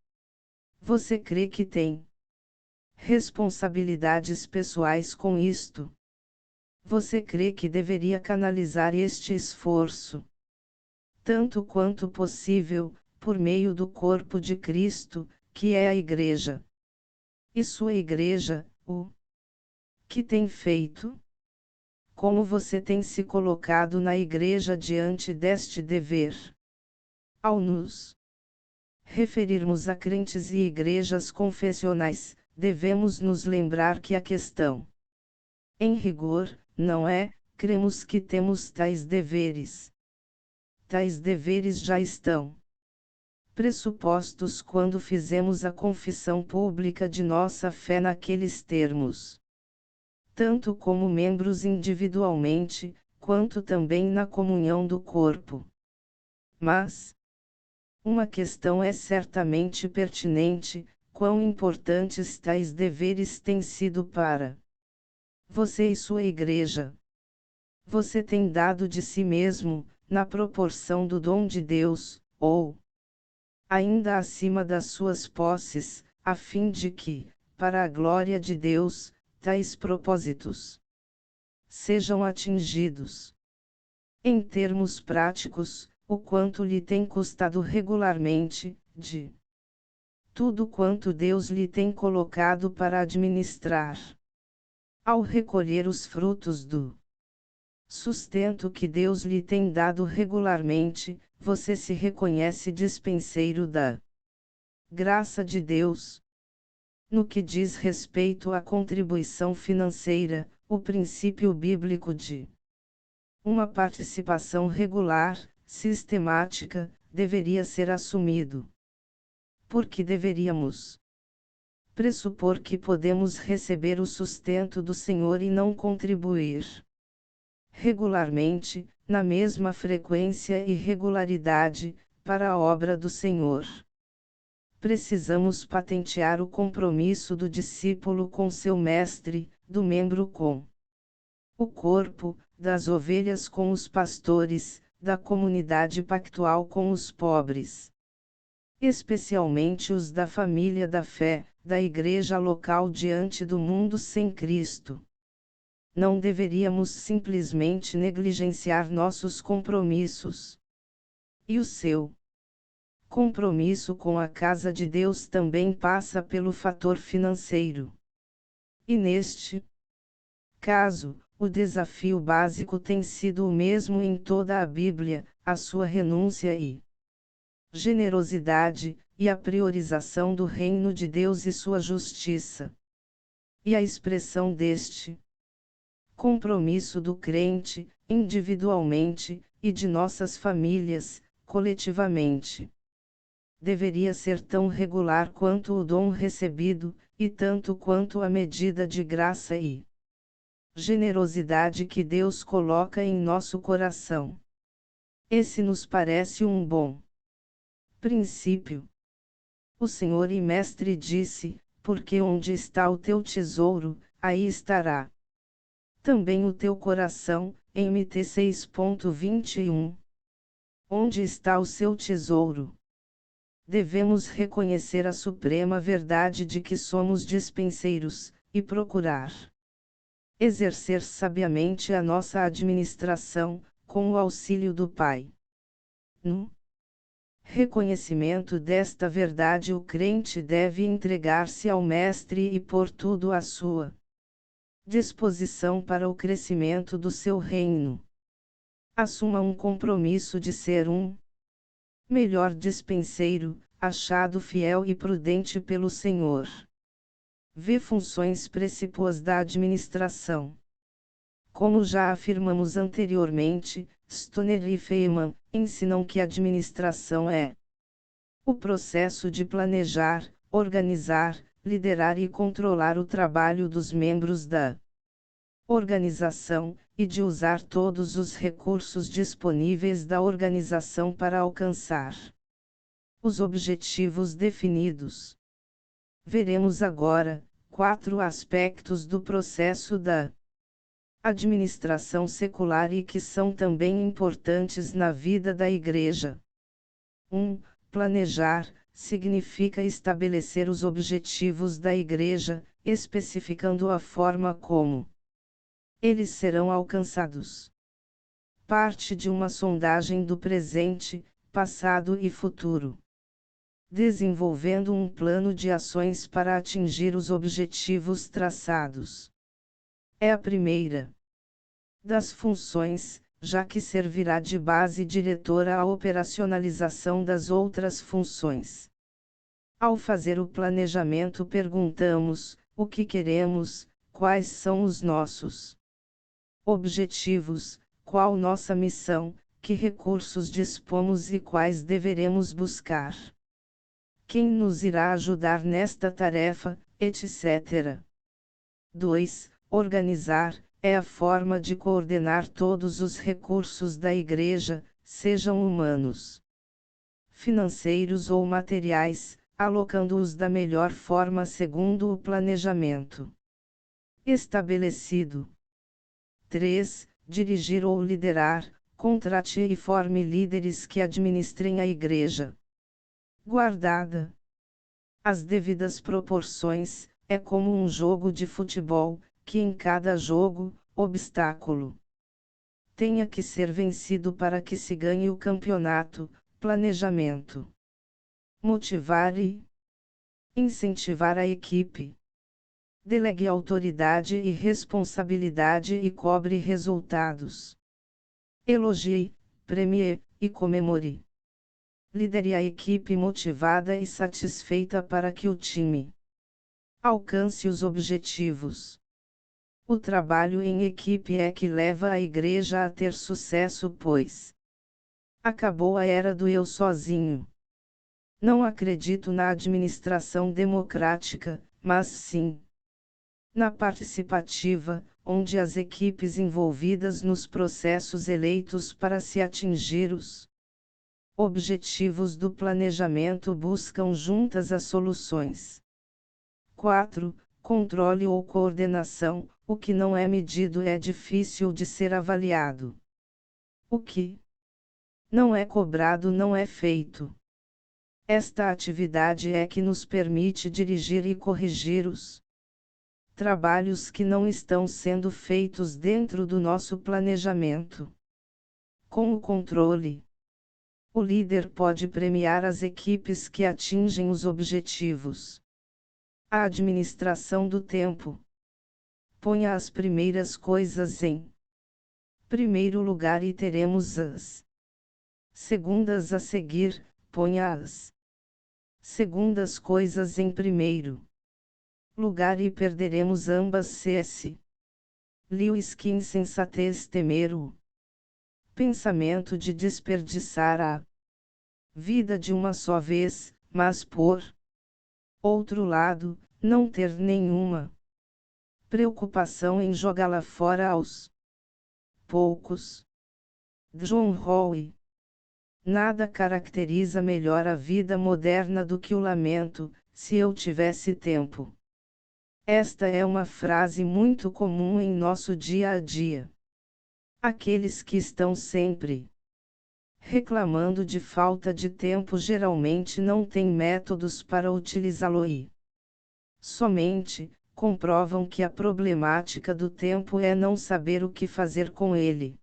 Você crê que tem responsabilidades pessoais com isto? Você crê que deveria canalizar este esforço, tanto quanto possível, por meio do corpo de Cristo, que é a Igreja? E sua Igreja, o que tem feito? Como você tem se colocado na Igreja diante deste dever? Ao nos referirmos a crentes e igrejas confessionais, devemos nos lembrar que a questão, em rigor, não é: cremos que temos tais deveres. Tais deveres já estão pressupostos quando fizemos a confissão pública de nossa fé naqueles termos, tanto como membros individualmente, quanto também na comunhão do corpo. Mas uma questão é certamente pertinente: quão importantes tais deveres têm sido para você e sua igreja? Você tem dado de si mesmo, na proporção do dom de Deus, ou ainda acima das suas posses, a fim de que, para a glória de Deus, tais propósitos sejam atingidos? Em termos práticos, o quanto lhe tem custado regularmente, de tudo quanto Deus lhe tem colocado para administrar? Ao recolher os frutos do sustento que Deus lhe tem dado regularmente, você se reconhece dispenseiro da graça de Deus? No que diz respeito à contribuição financeira, o princípio bíblico de uma participação regular, sistemática, deveria ser assumido. Porque deveríamos pressupor que podemos receber o sustento do Senhor e não contribuir regularmente, na mesma frequência e regularidade, para a obra do Senhor. Precisamos patentear o compromisso do discípulo com seu mestre, do membro com o corpo, das ovelhas com os pastores, da comunidade pactual com os pobres, especialmente os da família da fé, da igreja local diante do mundo sem Cristo. Não deveríamos simplesmente negligenciar nossos compromissos. E o seu compromisso com a casa de Deus também passa pelo fator financeiro. E neste caso, o desafio básico tem sido o mesmo em toda a Bíblia: a sua renúncia e generosidade, e a priorização do reino de Deus e sua justiça. E a expressão deste compromisso do crente, individualmente, e de nossas famílias, coletivamente. Deveria ser tão regular quanto o dom recebido, e tanto quanto a medida de graça e generosidade que Deus coloca em nosso coração. Esse nos parece um bom princípio. O Senhor e Mestre disse: porque onde está o teu tesouro, aí estará também o teu coração, em MT 6.21. Onde está o seu tesouro? Devemos reconhecer a suprema verdade de que somos dispenseiros, e procurar exercer sabiamente a nossa administração, com o auxílio do Pai. No reconhecimento desta verdade, o crente deve entregar-se ao Mestre e pôr tudo à sua disposição para o crescimento do seu reino. Assuma um compromisso de ser um melhor dispenseiro, achado fiel e prudente pelo Senhor. V. Funções precípuas da administração. Como já afirmamos anteriormente, Stoner e Feynman ensinam que a administração é o processo de planejar, organizar, liderar e controlar o trabalho dos membros da organização, e de usar todos os recursos disponíveis da organização para alcançar os objetivos definidos. Veremos agora 4 aspectos do processo da administração secular e que são também importantes na vida da Igreja. 1. Planejar significa estabelecer os objetivos da Igreja, especificando a forma como eles serão alcançados. Parte de uma sondagem do presente, passado e futuro. Desenvolvendo um plano de ações para atingir os objetivos traçados. É a primeira das funções, já que servirá de base diretora à operacionalização das outras funções. Ao fazer o planejamento, perguntamos: o que queremos, quais são os nossos objetivos, qual nossa missão, que recursos dispomos e quais deveremos buscar. Quem nos irá ajudar nesta tarefa, etc. 2. Organizar é a forma de coordenar todos os recursos da Igreja, sejam humanos, financeiros ou materiais, alocando-os da melhor forma segundo o planejamento estabelecido. 3. Dirigir ou liderar, contrate e forme líderes que administrem a Igreja. Guardada as devidas proporções, é como um jogo de futebol, que em cada jogo, obstáculo tenha que ser vencido para que se ganhe o campeonato. Planejamento. Motivar e incentivar a equipe. Delegue autoridade e responsabilidade e cobre resultados. Elogie, premie e comemore. Lidere a equipe motivada e satisfeita para que o time alcance os objetivos. O trabalho em equipe é que leva a Igreja a ter sucesso, pois acabou a era do eu sozinho. Não acredito na administração democrática, mas sim na participativa, onde as equipes envolvidas nos processos eleitos para se atingir os objetivos do planejamento buscam juntas as soluções. 4. Controle ou coordenação. O que não é medido é difícil de ser avaliado. O que não é cobrado não é feito. Esta atividade é que nos permite dirigir e corrigir os trabalhos que não estão sendo feitos dentro do nosso planejamento. Com o controle, o líder pode premiar as equipes que atingem os objetivos. A administração do tempo. Ponha as primeiras coisas em primeiro lugar e teremos as segundas a seguir, ponha as segundas coisas em primeiro lugar e perderemos ambas. C.S. Lewis. Que insensatez temer o pensamento de desperdiçar a vida de uma só vez, mas por outro lado, não ter nenhuma preocupação em jogá-la fora aos poucos. John Howe. Nada caracteriza melhor a vida moderna do que o lamento, se eu tivesse tempo. Esta é uma frase muito comum em nosso dia a dia. Aqueles que estão sempre reclamando de falta de tempo geralmente não têm métodos para utilizá-lo e somente comprovam que a problemática do tempo é não saber o que fazer com ele.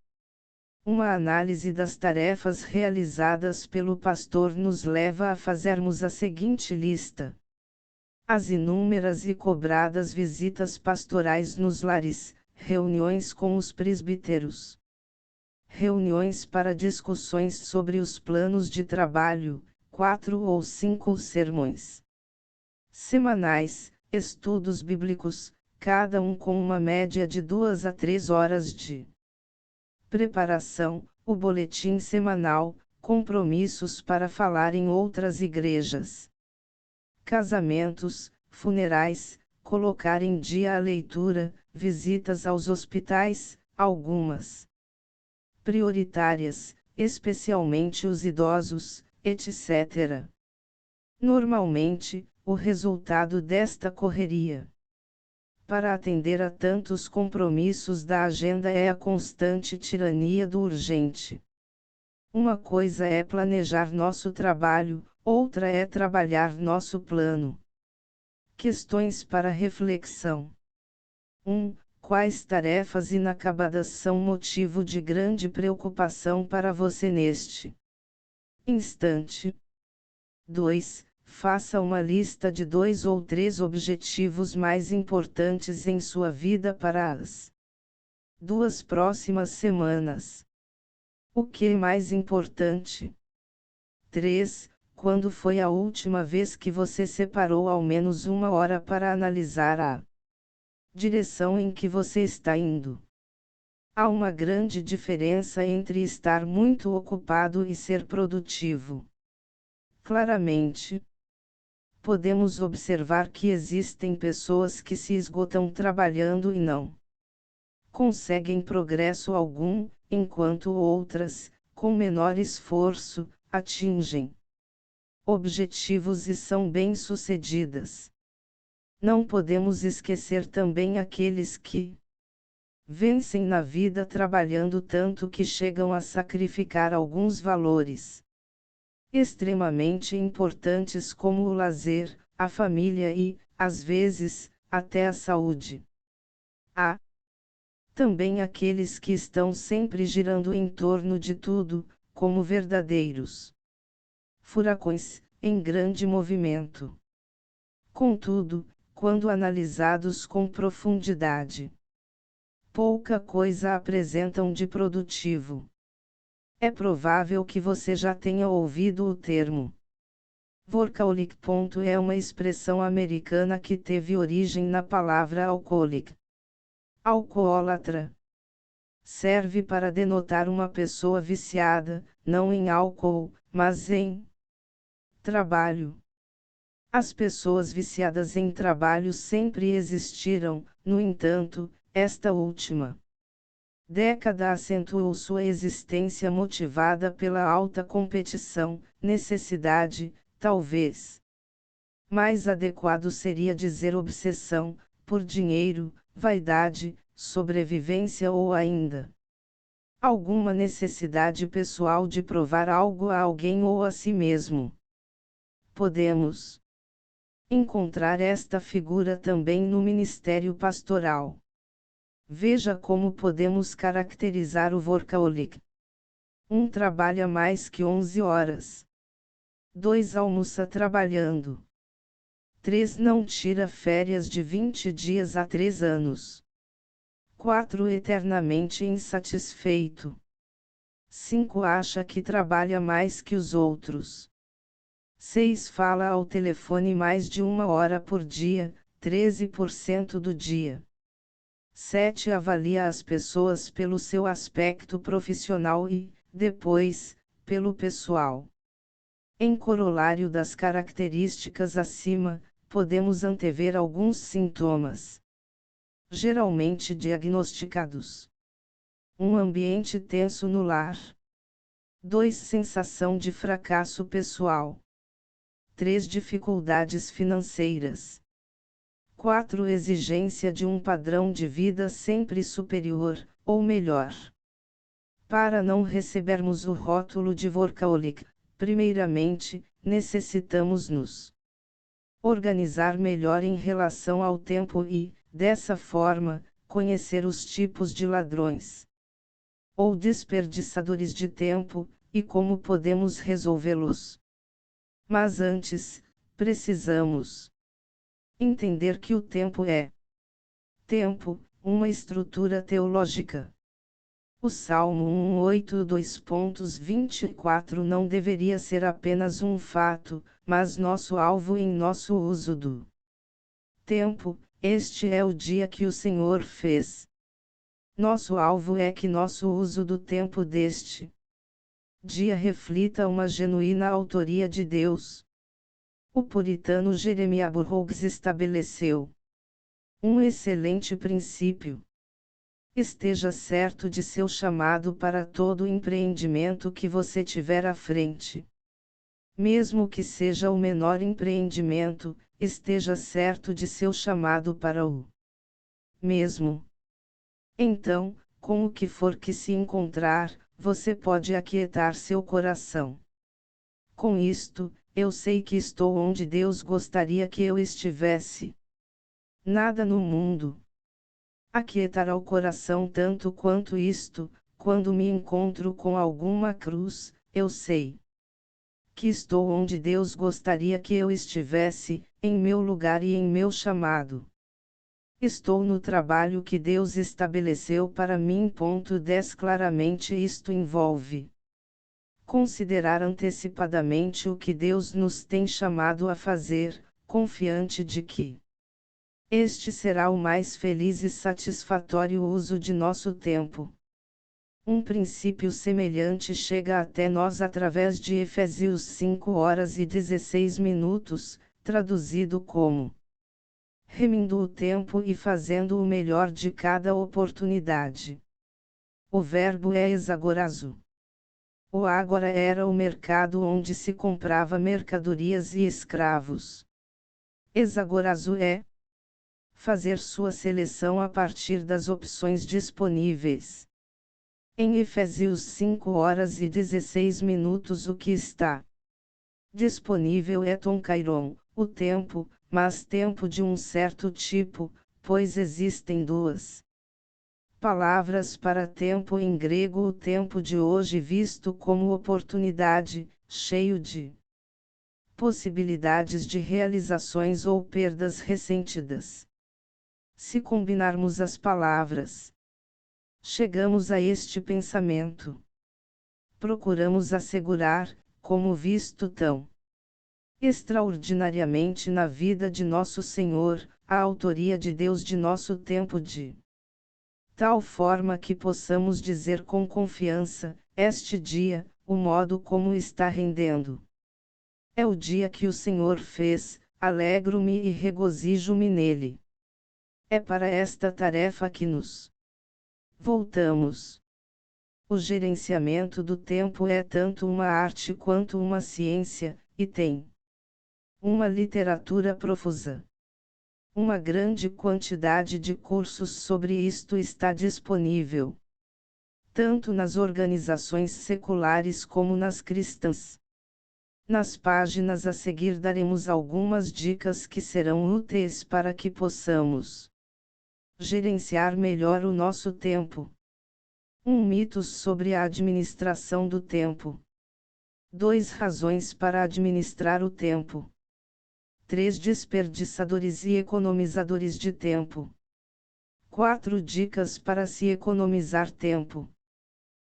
Uma análise das tarefas realizadas pelo pastor nos leva a fazermos a seguinte lista: as inúmeras e cobradas visitas pastorais nos lares, reuniões com os presbíteros, reuniões para discussões sobre os planos de trabalho, 4 ou 5 sermões semanais, estudos bíblicos, cada um com uma média de 2 a 3 horas de preparação, o boletim semanal, compromissos para falar em outras igrejas, casamentos, funerais, colocar em dia a leitura, visitas aos hospitais, algumas prioritárias, especialmente os idosos, etc. Normalmente, o resultado desta correria para atender a tantos compromissos da agenda é a constante tirania do urgente. Uma coisa é planejar nosso trabalho, outra é trabalhar nosso plano. Questões para reflexão. 1. Quais tarefas inacabadas são motivo de grande preocupação para você neste instante? 2. Faça uma lista de 2 ou 3 objetivos mais importantes em sua vida para as 2 próximas semanas. O que é mais importante? 3. Quando foi a última vez que você separou ao menos 1 hora para analisar a direção em que você está indo? Há uma grande diferença entre estar muito ocupado e ser produtivo. Claramente, podemos observar que existem pessoas que se esgotam trabalhando e não conseguem progresso algum, enquanto outras, com menor esforço, atingem objetivos e são bem-sucedidas. Não podemos esquecer também aqueles que vencem na vida trabalhando tanto que chegam a sacrificar alguns valores extremamente importantes como o lazer, a família e, às vezes, até a saúde. Há também aqueles que estão sempre girando em torno de tudo, como verdadeiros furacões, em grande movimento. Contudo, quando analisados com profundidade, pouca coisa apresentam de produtivo. É provável que você já tenha ouvido o termo workaholic. É uma expressão americana que teve origem na palavra alcoólico, alcoólatra. Serve para denotar uma pessoa viciada, não em álcool, mas em trabalho. As pessoas viciadas em trabalho sempre existiram, no entanto, esta última década acentuou sua existência motivada pela alta competição, necessidade, talvez. Mais adequado seria dizer obsessão, por dinheiro, vaidade, sobrevivência ou ainda alguma necessidade pessoal de provar algo a alguém ou a si mesmo. Podemos encontrar esta figura também no ministério pastoral. Veja como podemos caracterizar o workaholic. 1. Trabalha mais que 11 horas. 2. Almoça trabalhando. 3. Não tira férias de 20 dias a 3 anos. 4. Eternamente insatisfeito. 5. Acha que trabalha mais que os outros. 6. Fala ao telefone mais de 1 hora por dia, 13% do dia. 7. Avalia as pessoas pelo seu aspecto profissional e, depois, pelo pessoal. Em corolário das características acima, podemos antever alguns sintomas, geralmente diagnosticados. 1. Ambiente tenso no lar. 2. Sensação de fracasso pessoal. 3. Dificuldades financeiras. 4. Exigência de um padrão de vida sempre superior, ou melhor. Para não recebermos o rótulo de workaholic, primeiramente, necessitamos nos organizar melhor em relação ao tempo e, dessa forma, conhecer os tipos de ladrões ou desperdiçadores de tempo, e como podemos resolvê-los. Mas antes, precisamos entender que o tempo é uma estrutura teológica. O Salmo 1:8:2.24 não deveria ser apenas um fato, mas nosso alvo em nosso uso do tempo. Este é o dia que o Senhor fez. Nosso alvo é que nosso uso do tempo deste dia reflita uma genuína autoria de Deus. O puritano Jeremiah Burroughs estabeleceu um excelente princípio. Esteja certo de seu chamado para todo empreendimento que você tiver à frente. Mesmo que seja o menor empreendimento, esteja certo de seu chamado para o mesmo. Então, com o que for que se encontrar, você pode aquietar seu coração. Com isto, eu sei que estou onde Deus gostaria que eu estivesse. Nada no mundo aquietará o coração tanto quanto isto. Quando me encontro com alguma cruz, eu sei que estou onde Deus gostaria que eu estivesse, em meu lugar e em meu chamado. Estou no trabalho que Deus estabeleceu para mim. 10 Claramente isto envolve considerar antecipadamente o que Deus nos tem chamado a fazer, confiante de que este será o mais feliz e satisfatório uso de nosso tempo. Um princípio semelhante chega até nós através de Efésios 5:16, traduzido como remindo o tempo e fazendo o melhor de cada oportunidade. O verbo é exagorazo. O ágora era o mercado onde se comprava mercadorias e escravos. Exagorazo é fazer sua seleção a partir das opções disponíveis. Em Efésios 5:16, o que está disponível é tonkairon, o tempo, mas tempo de um certo tipo, pois existem duas palavras para tempo em grego. O tempo de hoje visto como oportunidade, cheio de possibilidades de realizações ou perdas ressentidas. Se combinarmos as palavras, chegamos a este pensamento. Procuramos assegurar, como visto tão extraordinariamente na vida de nosso Senhor, a autoria de Deus de nosso tempo de tal forma que possamos dizer com confiança, este dia, o modo como está rendendo. É o dia que o Senhor fez, alegro-me e regozijo-me nele. É para esta tarefa que nos voltamos. O gerenciamento do tempo é tanto uma arte quanto uma ciência, e tem uma literatura profusa. Uma grande quantidade de cursos sobre isto está disponível, tanto nas organizações seculares como nas cristãs. Nas páginas a seguir daremos algumas dicas que serão úteis para que possamos gerenciar melhor o nosso tempo. Mitos sobre a administração do tempo. 2 razões para administrar o tempo. 3 desperdiçadores e economizadores de tempo. 4 dicas para se economizar tempo.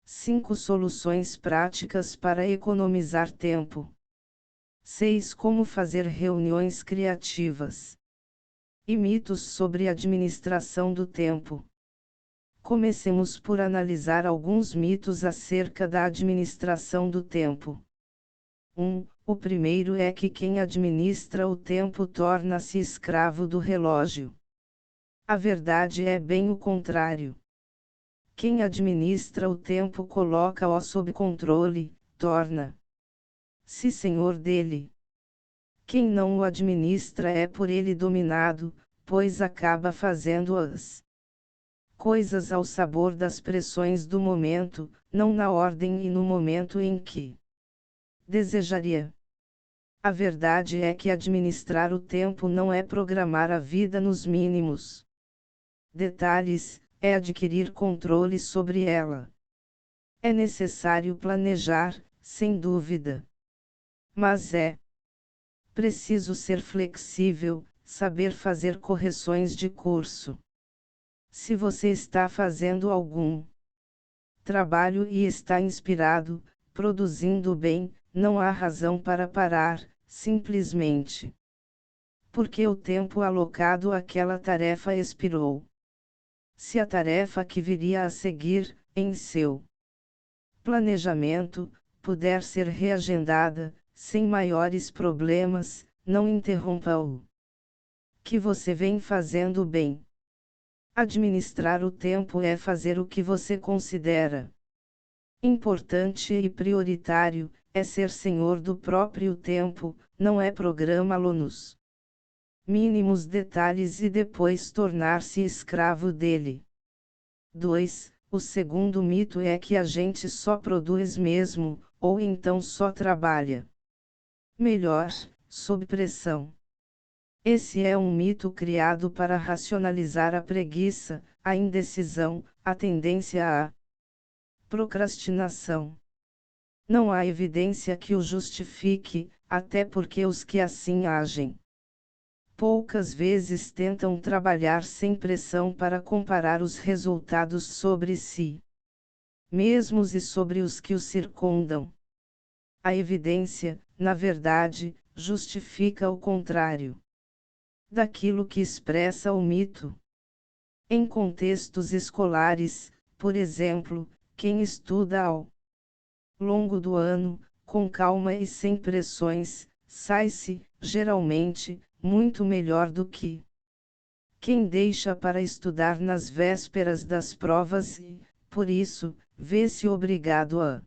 5 soluções práticas para economizar tempo. 6. Como fazer reuniões criativas. E mitos sobre administração do tempo. Comecemos por analisar alguns mitos acerca da administração do tempo. 1. O primeiro é que quem administra o tempo torna-se escravo do relógio. A verdade é bem o contrário. Quem administra o tempo coloca-o sob controle, torna-se senhor dele. Quem não o administra é por ele dominado, pois acaba fazendo as coisas ao sabor das pressões do momento, não na ordem e no momento em que desejaria. A verdade é que administrar o tempo não é programar a vida nos mínimos detalhes, é adquirir controle sobre ela. É necessário planejar, sem dúvida. Mas é preciso ser flexível, saber fazer correções de curso. Se você está fazendo algum trabalho e está inspirado, produzindo bem, não há razão para parar, simplesmente porque o tempo alocado àquela tarefa expirou. Se a tarefa que viria a seguir, em seu planejamento, puder ser reagendada, sem maiores problemas, não interrompa o que você vem fazendo bem. Administrar o tempo é fazer o que você considera importante e prioritário, é ser senhor do próprio tempo, não é programá-lo nos mínimos detalhes e depois tornar-se escravo dele. 2. O segundo mito é que a gente só produz mesmo, ou então só trabalha melhor, sob pressão. Esse é um mito criado para racionalizar a preguiça, a indecisão, a tendência à procrastinação. Não há evidência que o justifique, até porque os que assim agem poucas vezes tentam trabalhar sem pressão para comparar os resultados sobre si mesmos e sobre os que os circundam. A evidência, na verdade, justifica o contrário daquilo que expressa o mito. Em contextos escolares, por exemplo, quem estuda ao longo do ano, com calma e sem pressões, sai-se, geralmente, muito melhor do que quem deixa para estudar nas vésperas das provas e, por isso, vê-se obrigado a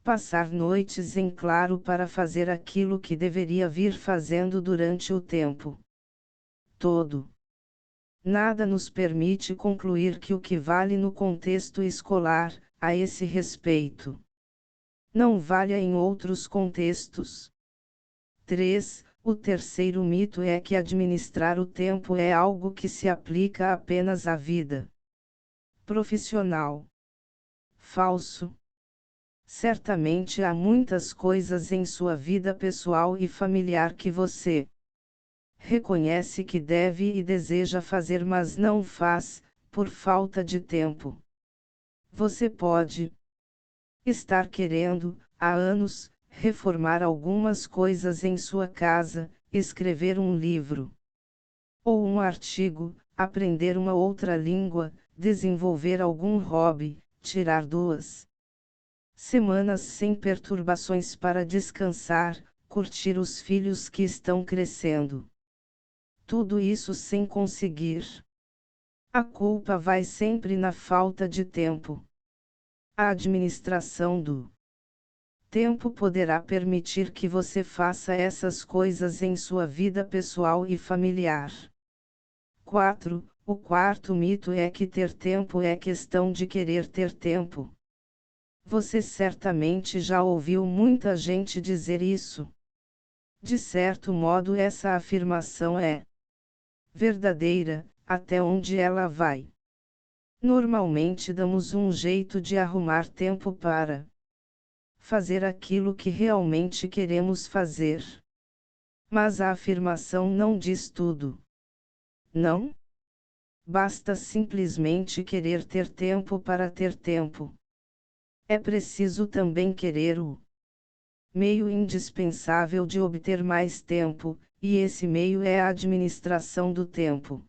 passar noites em claro para fazer aquilo que deveria vir fazendo durante o tempo todo. Nada nos permite concluir que o que vale no contexto escolar, a esse respeito, não valha em outros contextos. 3. O terceiro mito é que administrar o tempo é algo que se aplica apenas à vida profissional. Falso. Certamente há muitas coisas em sua vida pessoal e familiar que você reconhece que deve e deseja fazer, mas não faz, por falta de tempo. Você pode estar querendo, há anos, reformar algumas coisas em sua casa, escrever um livro ou um artigo, aprender uma outra língua, desenvolver algum hobby, tirar 2 semanas sem perturbações para descansar, curtir os filhos que estão crescendo. Tudo isso sem conseguir. A culpa vai sempre na falta de tempo. A administração do tempo poderá permitir que você faça essas coisas em sua vida pessoal e familiar. 4. O quarto mito é que ter tempo é questão de querer ter tempo. Você certamente já ouviu muita gente dizer isso. De certo modo, essa afirmação é verdadeira, até onde ela vai. Normalmente damos um jeito de arrumar tempo para fazer aquilo que realmente queremos fazer. Mas a afirmação não diz tudo. Não? Basta simplesmente querer ter tempo para ter tempo. É preciso também querer o meio indispensável de obter mais tempo, e esse meio é a administração do tempo.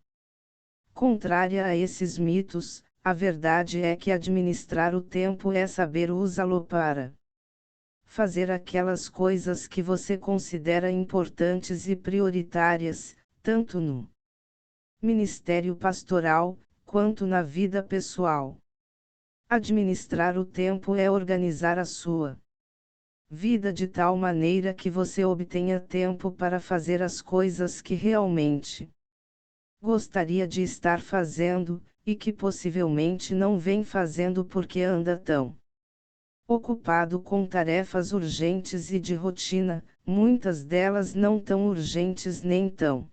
Contrária a esses mitos, a verdade é que administrar o tempo é saber usá-lo para fazer aquelas coisas que você considera importantes e prioritárias, tanto no ministério pastoral, quanto na vida pessoal. Administrar o tempo é organizar a sua vida de tal maneira que você obtenha tempo para fazer as coisas que realmente gostaria de estar fazendo, e que possivelmente não vem fazendo porque anda tão ocupado com tarefas urgentes e de rotina, muitas delas não tão urgentes nem tão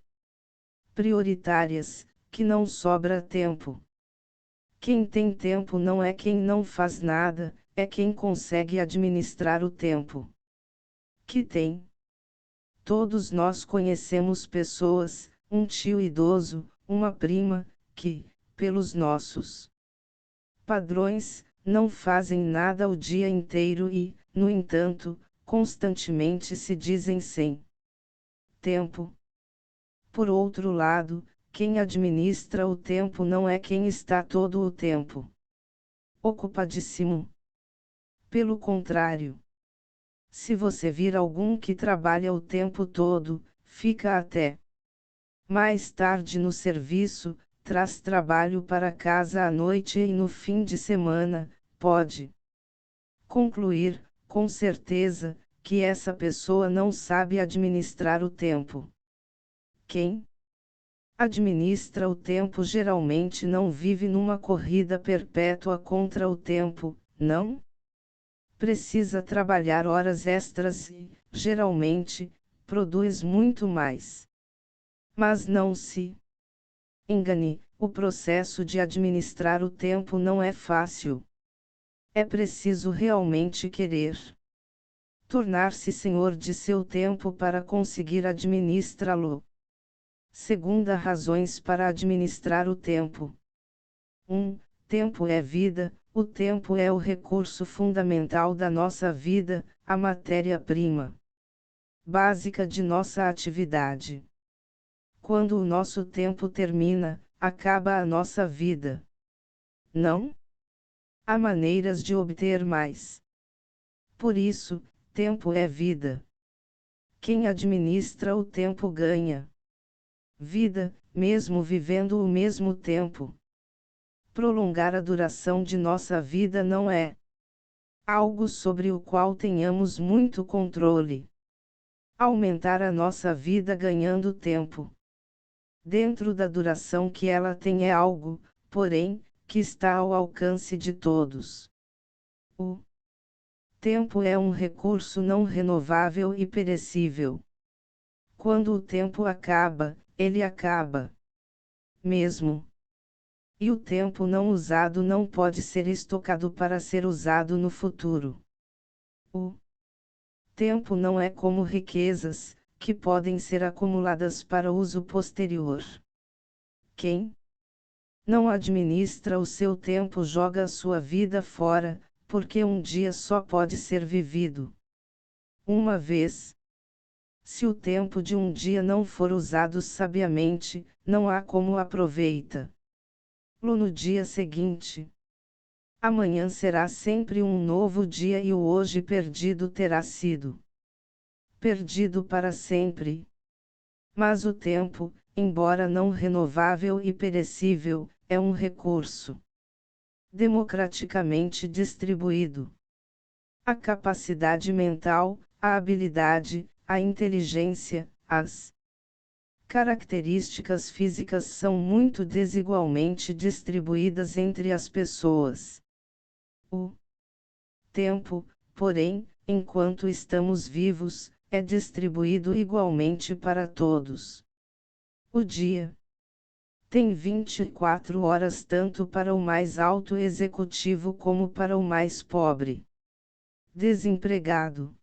prioritárias, que não sobra tempo. Quem tem tempo não é quem não faz nada, é quem consegue administrar o tempo que tem. Todos nós conhecemos pessoas, um tio idoso, uma prima, que, pelos nossos padrões, não fazem nada o dia inteiro e, no entanto, constantemente se dizem sem tempo. Por outro lado, quem administra o tempo não é quem está todo o tempo ocupadíssimo. Pelo contrário, se você vir algum que trabalha o tempo todo, fica até mais tarde no serviço, traz trabalho para casa à noite e no fim de semana, pode concluir, com certeza, que essa pessoa não sabe administrar o tempo. Quem administra o tempo geralmente não vive numa corrida perpétua contra o tempo, não precisa trabalhar horas extras e, geralmente, produz muito mais. Mas não se engane, o processo de administrar o tempo não é fácil. É preciso realmente querer tornar-se senhor de seu tempo para conseguir administrá-lo. Segunda razões para administrar o tempo. 1. Tempo é vida. O tempo é o recurso fundamental da nossa vida, a matéria-prima básica de nossa atividade. Quando o nosso tempo termina, acaba a nossa vida. Não há maneiras de obter mais. Por isso, tempo é vida. Quem administra o tempo ganha vida, mesmo vivendo o mesmo tempo. Prolongar a duração de nossa vida não é algo sobre o qual tenhamos muito controle. Aumentar a nossa vida ganhando tempo dentro da duração que ela tem é algo, porém, que está ao alcance de todos. O tempo é um recurso não renovável e perecível. Quando o tempo acaba, ele acaba mesmo. E o tempo não usado não pode ser estocado para ser usado no futuro. O tempo não é como riquezas, que podem ser acumuladas para uso posterior. Quem não administra o seu tempo joga a sua vida fora, porque um dia só pode ser vivido uma vez. Se o tempo de um dia não for usado sabiamente, não há como aproveita no dia seguinte. Amanhã será sempre um novo dia e o hoje perdido terá sido perdido para sempre. Mas o tempo, embora não renovável e perecível, é um recurso democraticamente distribuído. A capacidade mental, a habilidade, a inteligência, as características físicas são muito desigualmente distribuídas entre as pessoas. O tempo, porém, enquanto estamos vivos, é distribuído igualmente para todos. O dia tem 24 horas tanto para o mais alto executivo como para o mais pobre desempregado.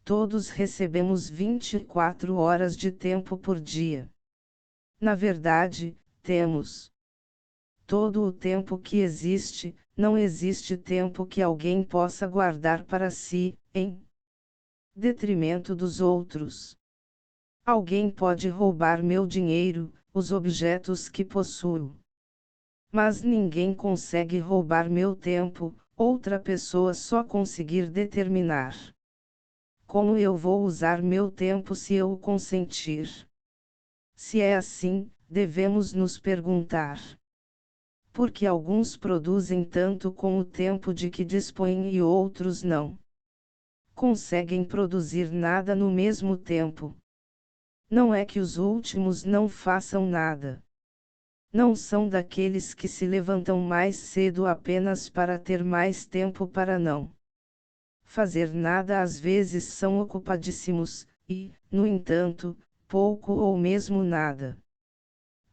Todos recebemos 24 horas de tempo por dia. Na verdade, temos todo o tempo que existe, não existe tempo que alguém possa guardar para si, em detrimento dos outros. Alguém pode roubar meu dinheiro, os objetos que possuo. Mas ninguém consegue roubar meu tempo, outra pessoa só conseguir determinar. Como eu vou usar meu tempo se eu o consentir? Se é assim, devemos nos perguntar: por que alguns produzem tanto com o tempo de que dispõem e outros não conseguem produzir nada no mesmo tempo? Não é que os últimos não façam nada. Não são daqueles que se levantam mais cedo apenas para ter mais tempo para não fazer nada, às vezes são ocupadíssimos, e, no entanto, pouco ou mesmo nada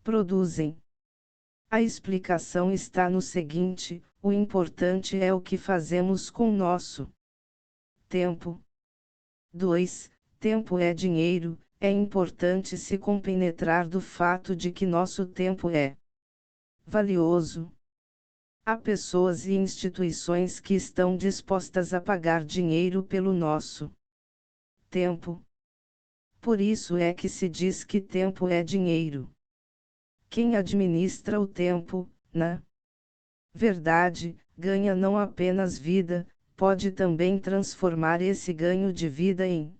produzem. A explicação está no seguinte: o importante é o que fazemos com nosso tempo. 2. Tempo é dinheiro. É importante se compenetrar do fato de que nosso tempo é valioso. Há pessoas e instituições que estão dispostas a pagar dinheiro pelo nosso tempo. Por isso é que se diz que tempo é dinheiro. Quem administra o tempo, na verdade, ganha não apenas vida, pode também transformar esse ganho de vida em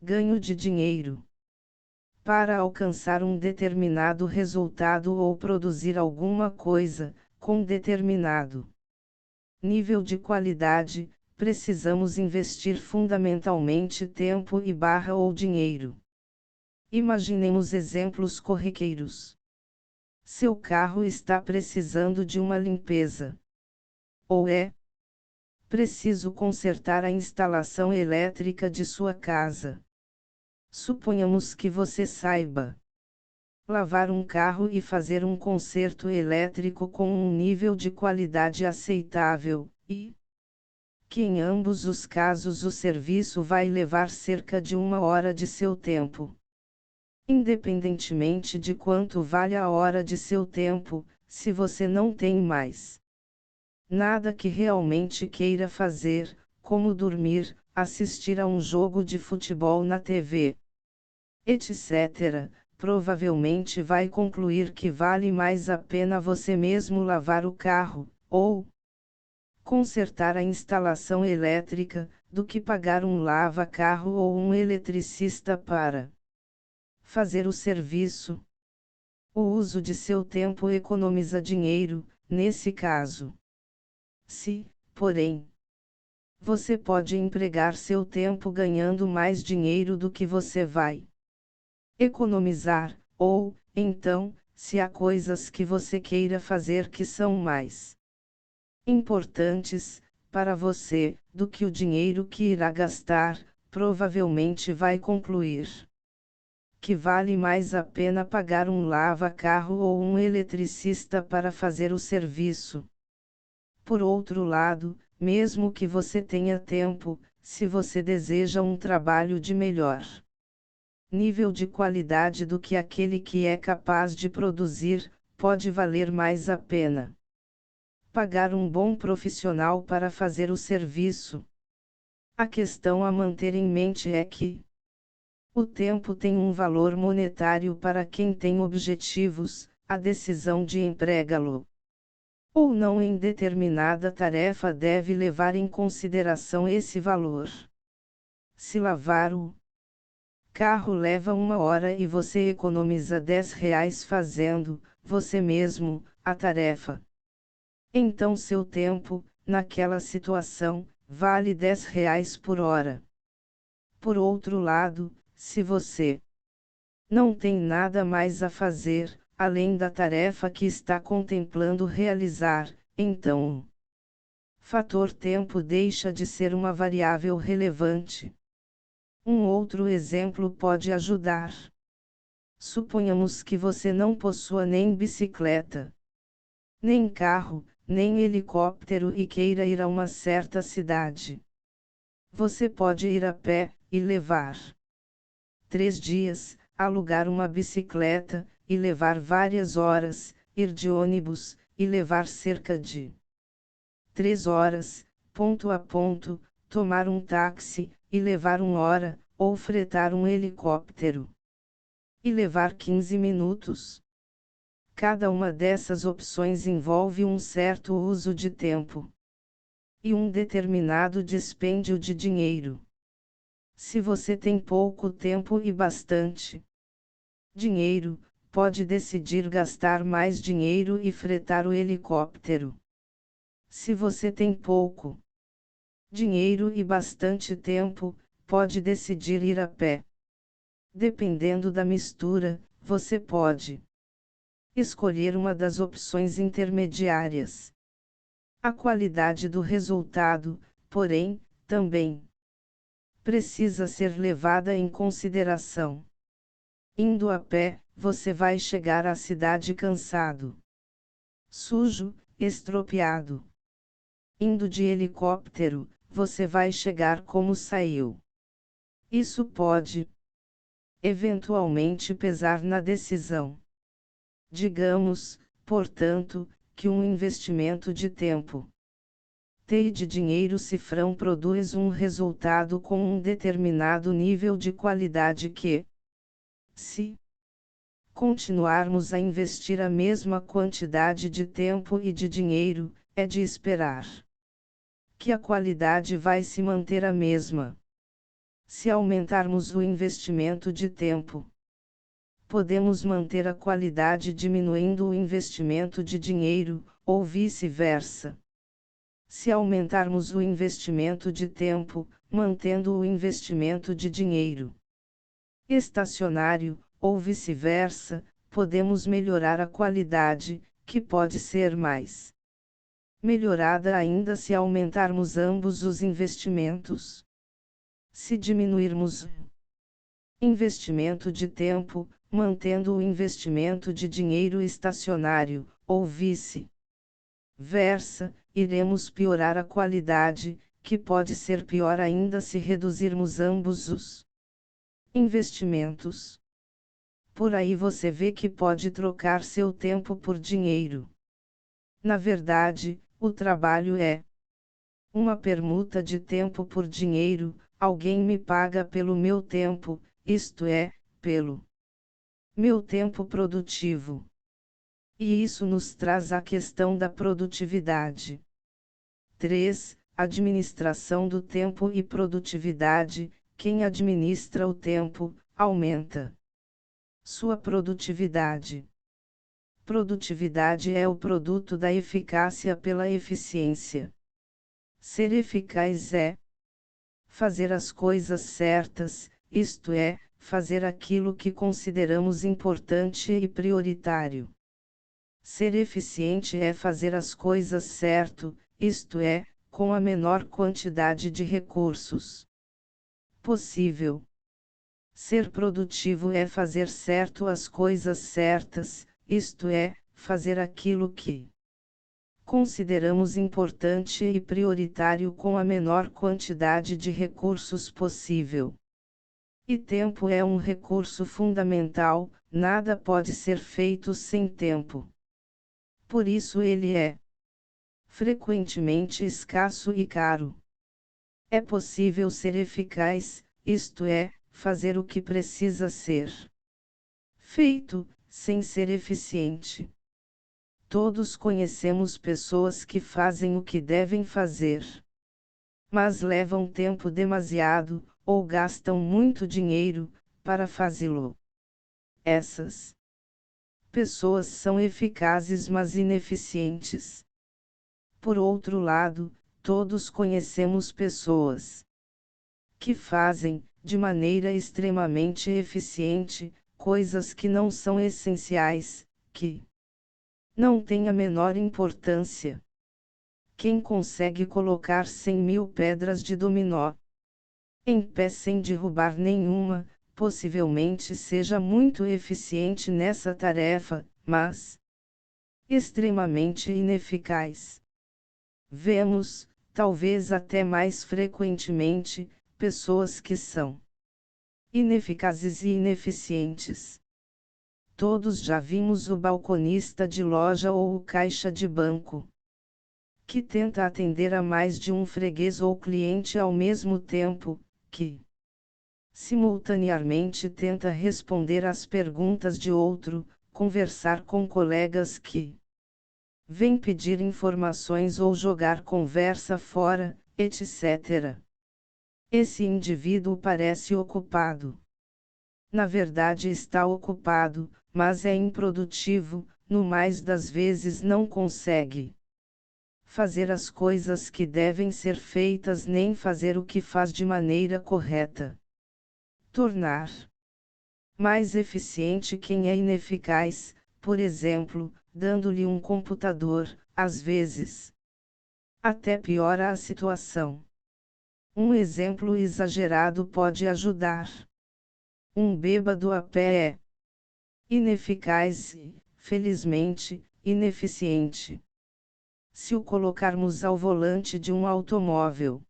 ganho de dinheiro. Para alcançar um determinado resultado ou produzir alguma coisa, com determinado nível de qualidade, precisamos investir fundamentalmente tempo ou dinheiro. Imaginemos exemplos corriqueiros. Seu carro está precisando de uma limpeza. Ou é preciso consertar a instalação elétrica de sua casa. Suponhamos que você saiba lavar um carro e fazer um conserto elétrico com um nível de qualidade aceitável, e que em ambos os casos o serviço vai levar cerca de 1 hora de seu tempo. Independentemente de quanto vale a hora de seu tempo, se você não tem mais nada que realmente queira fazer, como dormir, assistir a um jogo de futebol na TV, etc., provavelmente vai concluir que vale mais a pena você mesmo lavar o carro, ou consertar a instalação elétrica, do que pagar um lava-carro ou um eletricista para fazer o serviço. O uso de seu tempo economiza dinheiro, nesse caso. Se, porém, você pode empregar seu tempo ganhando mais dinheiro do que você vai economizar, ou, então, se há coisas que você queira fazer que são mais importantes para você do que o dinheiro que irá gastar, provavelmente vai concluir que vale mais a pena pagar um lava-carro ou um eletricista para fazer o serviço. Por outro lado, mesmo que você tenha tempo, se você deseja um trabalho de melhor nível de qualidade do que aquele que é capaz de produzir, pode valer mais a pena pagar um bom profissional para fazer o serviço. A questão a manter em mente é que o tempo tem um valor monetário para quem tem objetivos. A decisão de empregá-lo ou não em determinada tarefa deve levar em consideração esse valor. Se lavar o carro leva 1 hora e você economiza R$ 10 fazendo, você mesmo, a tarefa. Então seu tempo, naquela situação, vale R$ 10 por hora. Por outro lado, se você não tem nada mais a fazer, além da tarefa que está contemplando realizar, então o fator tempo deixa de ser uma variável relevante. Um outro exemplo pode ajudar. Suponhamos que você não possua nem bicicleta, nem carro, nem helicóptero e queira ir a uma certa cidade. Você pode ir a pé, e levar 3 dias, alugar uma bicicleta, e levar várias horas, ir de ônibus, e levar cerca de 3 horas, ponto a ponto, tomar um táxi, e levar 1 hora, ou fretar um helicóptero e levar 15 minutos. Cada uma dessas opções envolve um certo uso de tempo e um determinado dispêndio de dinheiro. Se você tem pouco tempo e bastante dinheiro, pode decidir gastar mais dinheiro e fretar o helicóptero. Se você tem pouco dinheiro e bastante tempo, pode decidir ir a pé. Dependendo da mistura, você pode escolher uma das opções intermediárias. A qualidade do resultado, porém, também precisa ser levada em consideração. Indo a pé, você vai chegar à cidade cansado, sujo, estropiado. Indo de helicóptero, você vai chegar como saiu. Isso pode, eventualmente, pesar na decisão. Digamos, portanto, que um investimento de tempo e de dinheiro cifrão produz um resultado com um determinado nível de qualidade que, se continuarmos a investir a mesma quantidade de tempo e de dinheiro, é de esperar que a qualidade vai se manter a mesma. Se aumentarmos o investimento de tempo, podemos manter a qualidade diminuindo o investimento de dinheiro, ou vice-versa. Se aumentarmos o investimento de tempo, mantendo o investimento de dinheiro estacionário, ou vice-versa, podemos melhorar a qualidade, que pode ser mais melhorada ainda se aumentarmos ambos os investimentos. Se diminuirmos o investimento de tempo, mantendo o investimento de dinheiro estacionário, ou vice-versa, iremos piorar a qualidade, que pode ser pior ainda se reduzirmos ambos os investimentos. Por aí você vê que pode trocar seu tempo por dinheiro. Na verdade, o trabalho é uma permuta de tempo por dinheiro. Alguém me paga pelo meu tempo, isto é, pelo meu tempo produtivo. E isso nos traz a questão da produtividade. 3. Administração do tempo e produtividade. Quem administra o tempo, aumenta sua produtividade. Produtividade é o produto da eficácia pela eficiência. Ser eficaz é fazer as coisas certas, isto é, fazer aquilo que consideramos importante e prioritário. Ser eficiente é fazer as coisas certo, isto é, com a menor quantidade de recursos possível. Ser produtivo é fazer certo as coisas certas, isto é, fazer aquilo que consideramos importante e prioritário com a menor quantidade de recursos possível. E tempo é um recurso fundamental, nada pode ser feito sem tempo. Por isso ele é frequentemente escasso e caro. É possível ser eficaz, isto é, fazer o que precisa ser feito, sem ser eficiente. Todos conhecemos pessoas que fazem o que devem fazer, mas levam tempo demasiado, ou gastam muito dinheiro, para fazê-lo. Essas pessoas são eficazes mas ineficientes. Por outro lado, todos conhecemos pessoas que fazem, de maneira extremamente eficiente, coisas que não são essenciais, que não têm a menor importância. Quem consegue colocar 100.000 pedras de dominó em pé sem derrubar nenhuma, possivelmente seja muito eficiente nessa tarefa, mas extremamente ineficaz. Vemos, talvez até mais frequentemente, pessoas que são ineficazes e ineficientes. Todos já vimos o balconista de loja ou o caixa de banco que tenta atender a mais de um freguês ou cliente ao mesmo tempo, que simultaneamente tenta responder às perguntas de outro, conversar com colegas que vêm pedir informações ou jogar conversa fora, etc. Esse indivíduo parece ocupado. Na verdade está ocupado, mas é improdutivo, no mais das vezes não consegue fazer as coisas que devem ser feitas nem fazer o que faz de maneira correta. Tornar mais eficiente quem é ineficaz, por exemplo, dando-lhe um computador, às vezes até piora a situação. Um exemplo exagerado pode ajudar. Um bêbado a pé é ineficaz e, felizmente, ineficiente. Se o colocarmos ao volante de um automóvel,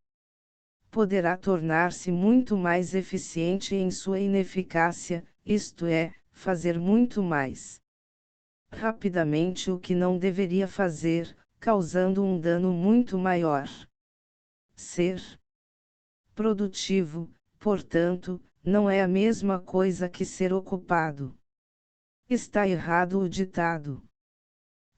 poderá tornar-se muito mais eficiente em sua ineficácia, isto é, fazer muito mais rapidamente o que não deveria fazer, causando um dano muito maior. Ser produtivo, portanto, não é a mesma coisa que ser ocupado. Está errado o ditado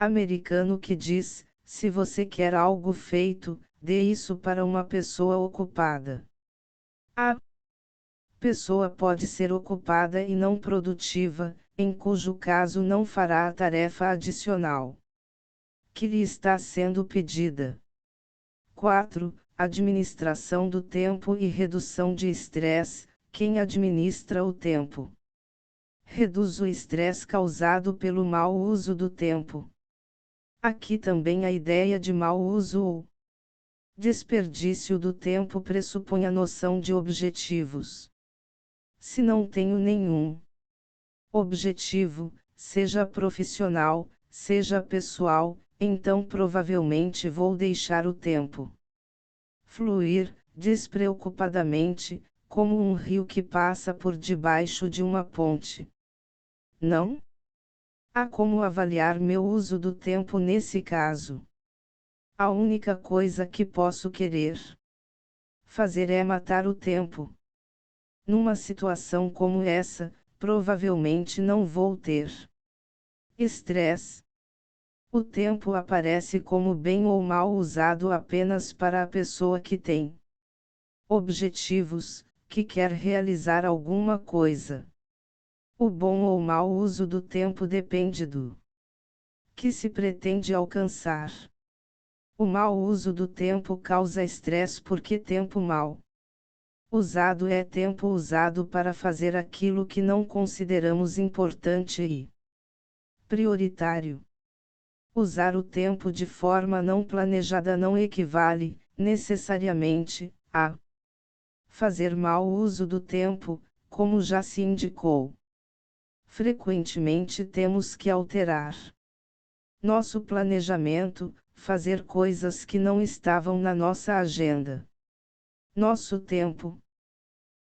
americano que diz: se você quer algo feito, dê isso para uma pessoa ocupada. A pessoa pode ser ocupada e não produtiva, em cujo caso não fará a tarefa adicional que lhe está sendo pedida. 4. Administração do tempo e redução de estresse. Quem administra o tempo reduz o estresse causado pelo mau uso do tempo. Aqui também a ideia de mau uso ou desperdício do tempo pressupõe a noção de objetivos. Se não tenho nenhum objetivo, seja profissional, seja pessoal, então provavelmente vou deixar o tempo fluir, despreocupadamente, como um rio que passa por debaixo de uma ponte. Não há como avaliar meu uso do tempo nesse caso. A única coisa que posso querer fazer é matar o tempo. Numa situação como essa, provavelmente não vou ter estresse. O tempo aparece como bem ou mal usado apenas para a pessoa que tem objetivos, que quer realizar alguma coisa. O bom ou mau uso do tempo depende do que se pretende alcançar. O mau uso do tempo causa estresse porque tempo mal usado é tempo usado para fazer aquilo que não consideramos importante e prioritário. Usar o tempo de forma não planejada não equivale, necessariamente, a fazer mau uso do tempo, como já se indicou. Frequentemente temos que alterar nosso planejamento, fazer coisas que não estavam na nossa agenda. Nosso tempo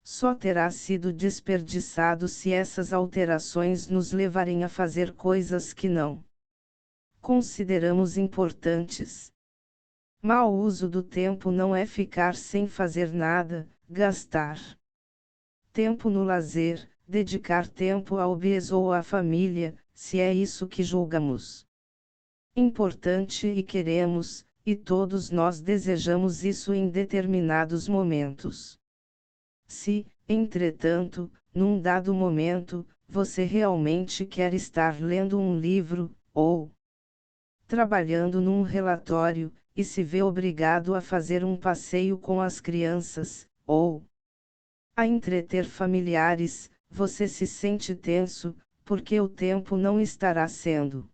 só terá sido desperdiçado se essas alterações nos levarem a fazer coisas que não consideramos importantes. Mau uso do tempo não é ficar sem fazer nada, gastar tempo no lazer, dedicar tempo ao hobbies ou à família, se é isso que julgamos importante e queremos, e todos nós desejamos isso em determinados momentos. Se, entretanto, num dado momento, você realmente quer estar lendo um livro, ou trabalhando num relatório, e se vê obrigado a fazer um passeio com as crianças, ou a entreter familiares, você se sente tenso, porque o tempo não estará sendo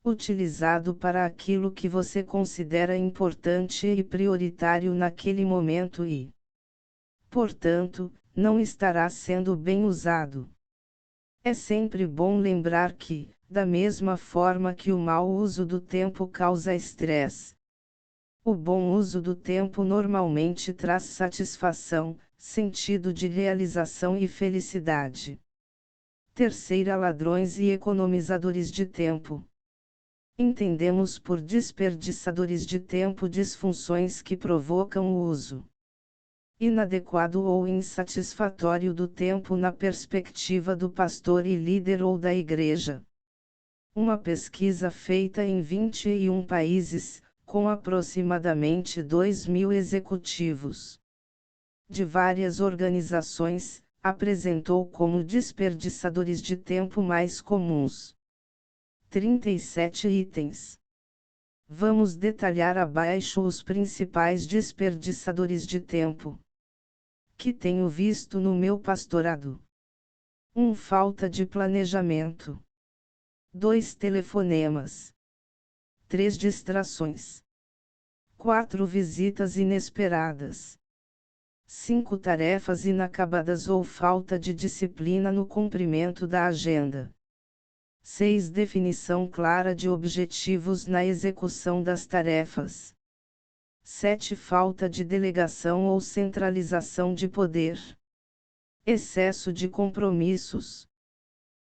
utilizado para aquilo que você considera importante e prioritário naquele momento e, portanto, não estará sendo bem usado. É sempre bom lembrar que, da mesma forma que o mau uso do tempo causa estresse, o bom uso do tempo normalmente traz satisfação, sentido de realização e felicidade. Terceira, ladrões e economizadores de tempo. Entendemos por desperdiçadores de tempo disfunções que provocam o uso inadequado ou insatisfatório do tempo na perspectiva do pastor e líder ou da igreja. Uma pesquisa feita em 21 países, com aproximadamente 2.000 executivos de várias organizações, apresentou como desperdiçadores de tempo mais comuns 37 itens. Vamos detalhar abaixo os principais desperdiçadores de tempo que tenho visto no meu pastorado. 1. Falta de planejamento. 2. Telefonemas. 3. Distrações. 4. Visitas inesperadas. 5. Tarefas inacabadas ou falta de disciplina no cumprimento da agenda. 6. Definição clara de objetivos na execução das tarefas. 7. Falta de delegação ou centralização de poder. Excesso de compromissos.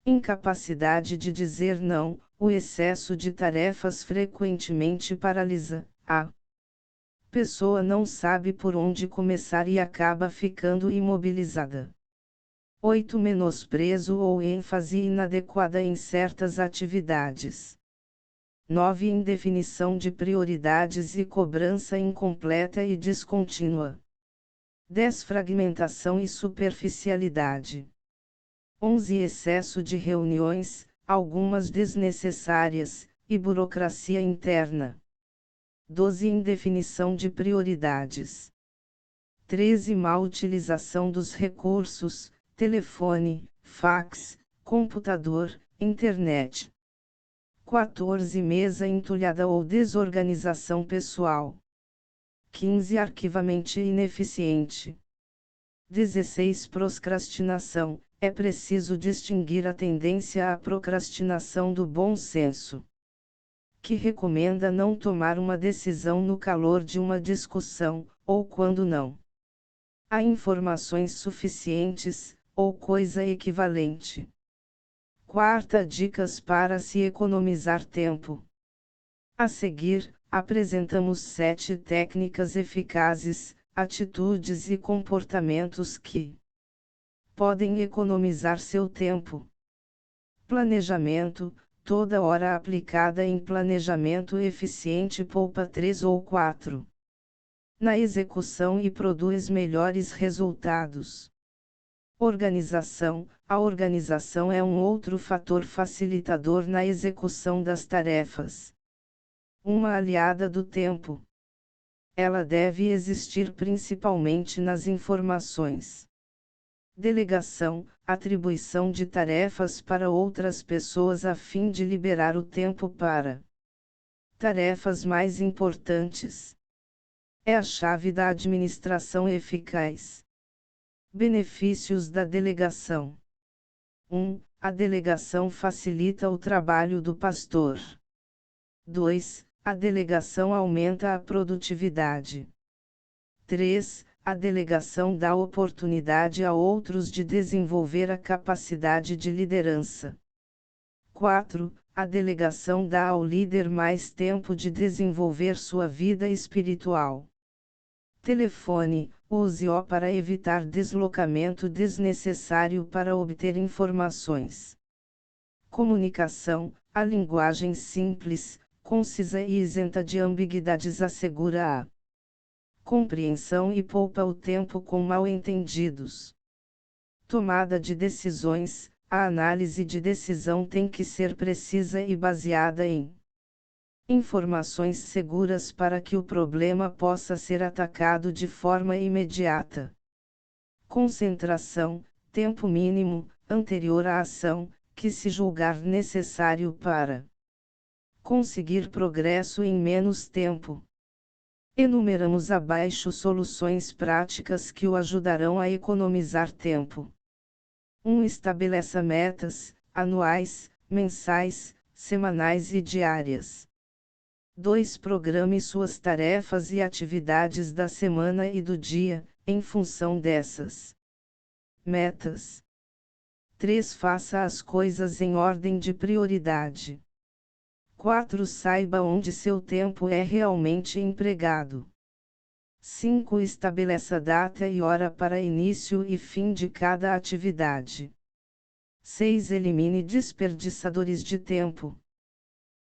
Incapacidade de dizer não. O excesso de tarefas frequentemente paralisa a pessoa, não sabe por onde começar e acaba ficando imobilizada. 8. Menosprezo ou ênfase inadequada em certas atividades. 9. Indefinição de prioridades e cobrança incompleta e descontínua. 10. Fragmentação e superficialidade. 11. Excesso de reuniões, algumas desnecessárias, e burocracia interna. 12. Indefinição de prioridades. 13. Má utilização dos recursos, telefone, fax, computador, internet. 14. Mesa entulhada ou desorganização pessoal. 15. Arquivamento ineficiente. 16. Procrastinação. É preciso distinguir a tendência à procrastinação do bom senso, que recomenda não tomar uma decisão no calor de uma discussão, ou quando não há informações suficientes, ou coisa equivalente. Quarta, dicas para se economizar tempo. A seguir, apresentamos 7 técnicas eficazes, atitudes e comportamentos que podem economizar seu tempo. Planejamento. Toda hora aplicada em planejamento eficiente poupa 3 ou 4 na execução e produz melhores resultados. Organização. A organização é um outro fator facilitador na execução das tarefas. Uma aliada do tempo. Ela deve existir principalmente nas informações. Delegação. Atribuição de tarefas para outras pessoas a fim de liberar o tempo para tarefas mais importantes. É a chave da administração eficaz. Benefícios da delegação. 1. A delegação facilita o trabalho do pastor. 2. A delegação aumenta a produtividade. 3. A delegação dá oportunidade a outros de desenvolver a capacidade de liderança. 4. A delegação dá ao líder mais tempo de desenvolver sua vida espiritual. Telefone. Use-o para evitar deslocamento desnecessário para obter informações. Comunicação. A linguagem simples, concisa e isenta de ambiguidades assegura a compreensão e poupa o tempo com mal-entendidos. Tomada de decisões. A análise de decisão tem que ser precisa e baseada em informações seguras para que o problema possa ser atacado de forma imediata. Concentração. Tempo mínimo, anterior à ação, que se julgar necessário para conseguir progresso em menos tempo. Enumeramos abaixo soluções práticas que o ajudarão a economizar tempo. 1. Estabeleça metas, anuais, mensais, semanais e diárias. 2. Programe suas tarefas e atividades da semana e do dia, em função dessas metas. 3. Faça as coisas em ordem de prioridade. 4. Saiba onde seu tempo é realmente empregado. 5. Estabeleça data e hora para início e fim de cada atividade. 6. Elimine desperdiçadores de tempo.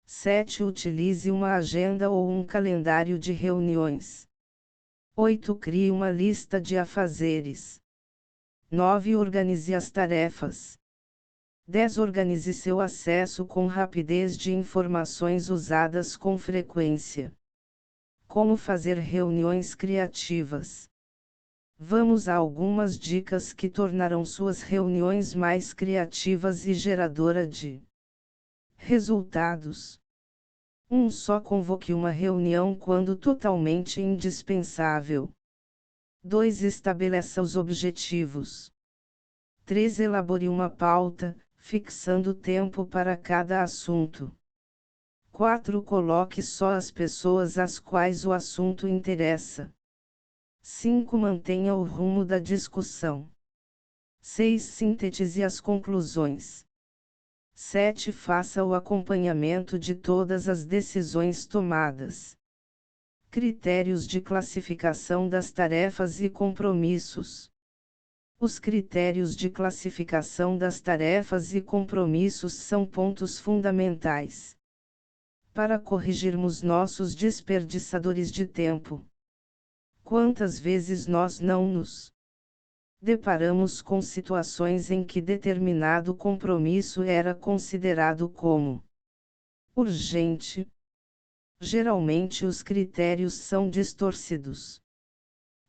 7. Utilize uma agenda ou um calendário de reuniões. 8. Crie uma lista de afazeres. 9. Organize as tarefas. 10. Organize seu acesso com rapidez de informações usadas com frequência. Como fazer reuniões criativas? Vamos a algumas dicas que tornarão suas reuniões mais criativas e geradoras de resultados. 1. Só convoque uma reunião quando totalmente indispensável. 2. Estabeleça os objetivos. 3. Elabore uma pauta, fixando tempo para cada assunto. 4. Coloque só as pessoas às quais o assunto interessa. 5. Mantenha o rumo da discussão. 6. Sintetize as conclusões. 7. Faça o acompanhamento de todas as decisões tomadas. Critérios de classificação das tarefas e compromissos. Os critérios de classificação das tarefas e compromissos são pontos fundamentais para corrigirmos nossos desperdiçadores de tempo. Quantas vezes nós não nos deparamos com situações em que determinado compromisso era considerado como urgente? Geralmente os critérios são distorcidos.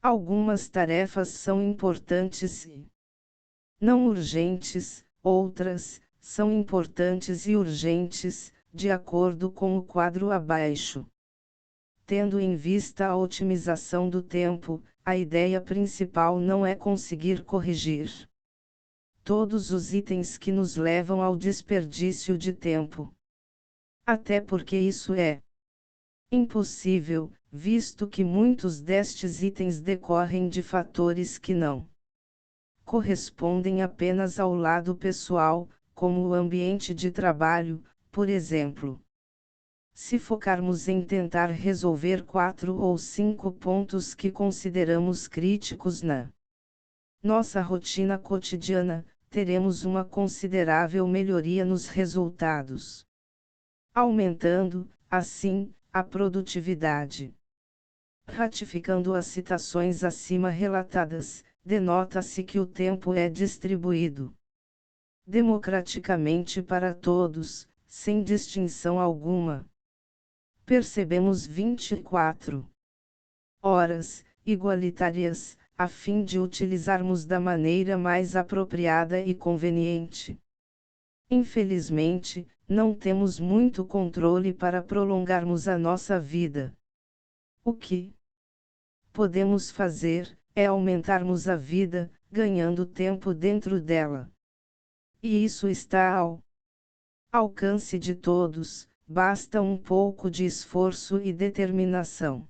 Algumas tarefas são importantes e não urgentes, outras são importantes e urgentes, de acordo com o quadro abaixo. Tendo em vista a otimização do tempo, a ideia principal não é conseguir corrigir todos os itens que nos levam ao desperdício de tempo. Até porque isso é impossível, visto que muitos destes itens decorrem de fatores que não correspondem apenas ao lado pessoal, como o ambiente de trabalho, por exemplo. Se focarmos em tentar resolver 4 ou 5 pontos que consideramos críticos na nossa rotina cotidiana, teremos uma considerável melhoria nos resultados, aumentando, assim, a produtividade. Ratificando as citações acima relatadas, denota-se que o tempo é distribuído democraticamente para todos, sem distinção alguma. Percebemos 24 horas igualitárias, a fim de utilizarmos da maneira mais apropriada e conveniente. Infelizmente, não temos muito controle para prolongarmos a nossa vida. O que podemos fazer é aumentarmos a vida, ganhando tempo dentro dela. E isso está ao alcance de todos, basta um pouco de esforço e determinação.